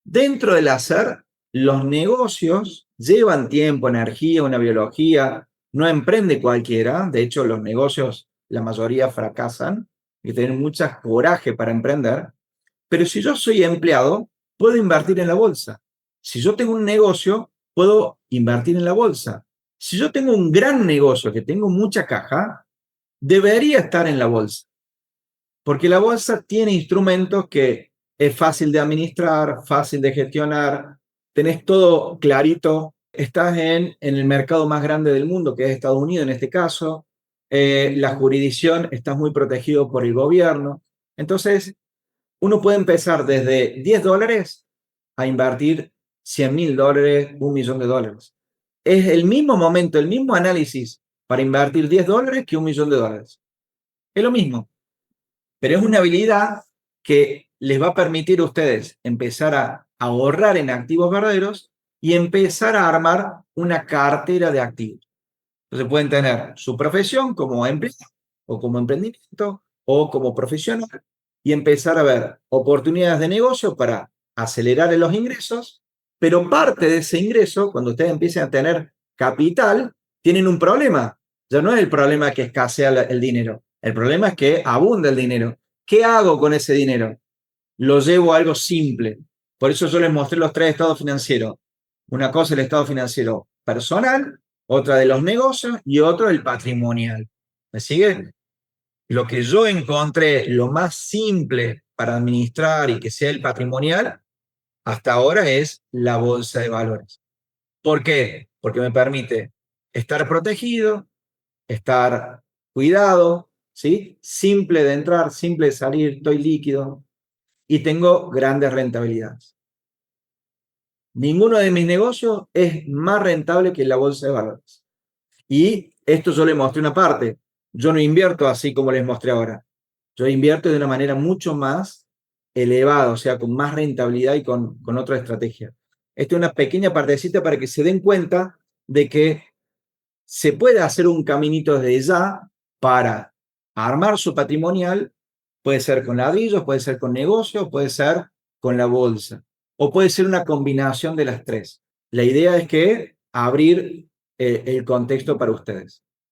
Dentro del hacer, los negocios llevan tiempo, energía, una biología, no emprende cualquiera, de hecho los negocios, la mayoría fracasan, y tienen mucho coraje para emprender, pero si yo soy empleado, puedo invertir en la bolsa. Si yo tengo un negocio, puedo invertir en la bolsa. Si yo tengo un gran negocio, que tengo mucha caja, debería estar en la bolsa. Porque la bolsa tiene instrumentos que es fácil de administrar, fácil de gestionar, tenés todo clarito, estás en el mercado más grande del mundo, que es Estados Unidos en este caso, la jurisdicción estás muy protegido por el gobierno. Entonces, uno puede empezar desde $10 a invertir $100.000, $1.000.000. Es el mismo momento, el mismo análisis para invertir $10 que $1.000.000. Es lo mismo, pero es una habilidad que les va a permitir a ustedes empezar a ahorrar en activos verdaderos y empezar a armar una cartera de activos. Entonces pueden tener su profesión como empleado o como emprendimiento o como profesional y empezar a ver oportunidades de negocio para acelerar los ingresos, pero parte de ese ingreso, cuando ustedes empiecen a tener capital, tienen un problema. Ya no es el problema que escasea el dinero, el problema es que abunda el dinero. ¿Qué hago con ese dinero? Lo llevo a algo simple. Por eso yo les mostré los 3 estados financieros. Una cosa el estado financiero personal, otra de los negocios y otro el patrimonial. ¿Me sigue? Lo que yo encontré lo más simple para administrar y que sea el patrimonial hasta ahora es la bolsa de valores. ¿Por qué? Porque me permite estar protegido, estar cuidado, ¿sí? Simple de entrar, simple de salir, estoy líquido y tengo grandes rentabilidades. Ninguno de mis negocios es más rentable que la bolsa de valores. Y esto yo les mostré una parte. Yo no invierto así como les mostré ahora. Yo invierto de una manera mucho más elevada, o sea, con más rentabilidad y con otra estrategia. Esta es una pequeña partecita para que se den cuenta de que se puede hacer un caminito desde ya para armar su patrimonial. Puede ser con ladrillos, puede ser con negocios, puede ser con la bolsa. O puede ser una combinación de las tres. La idea es que abrir el contexto para ustedes.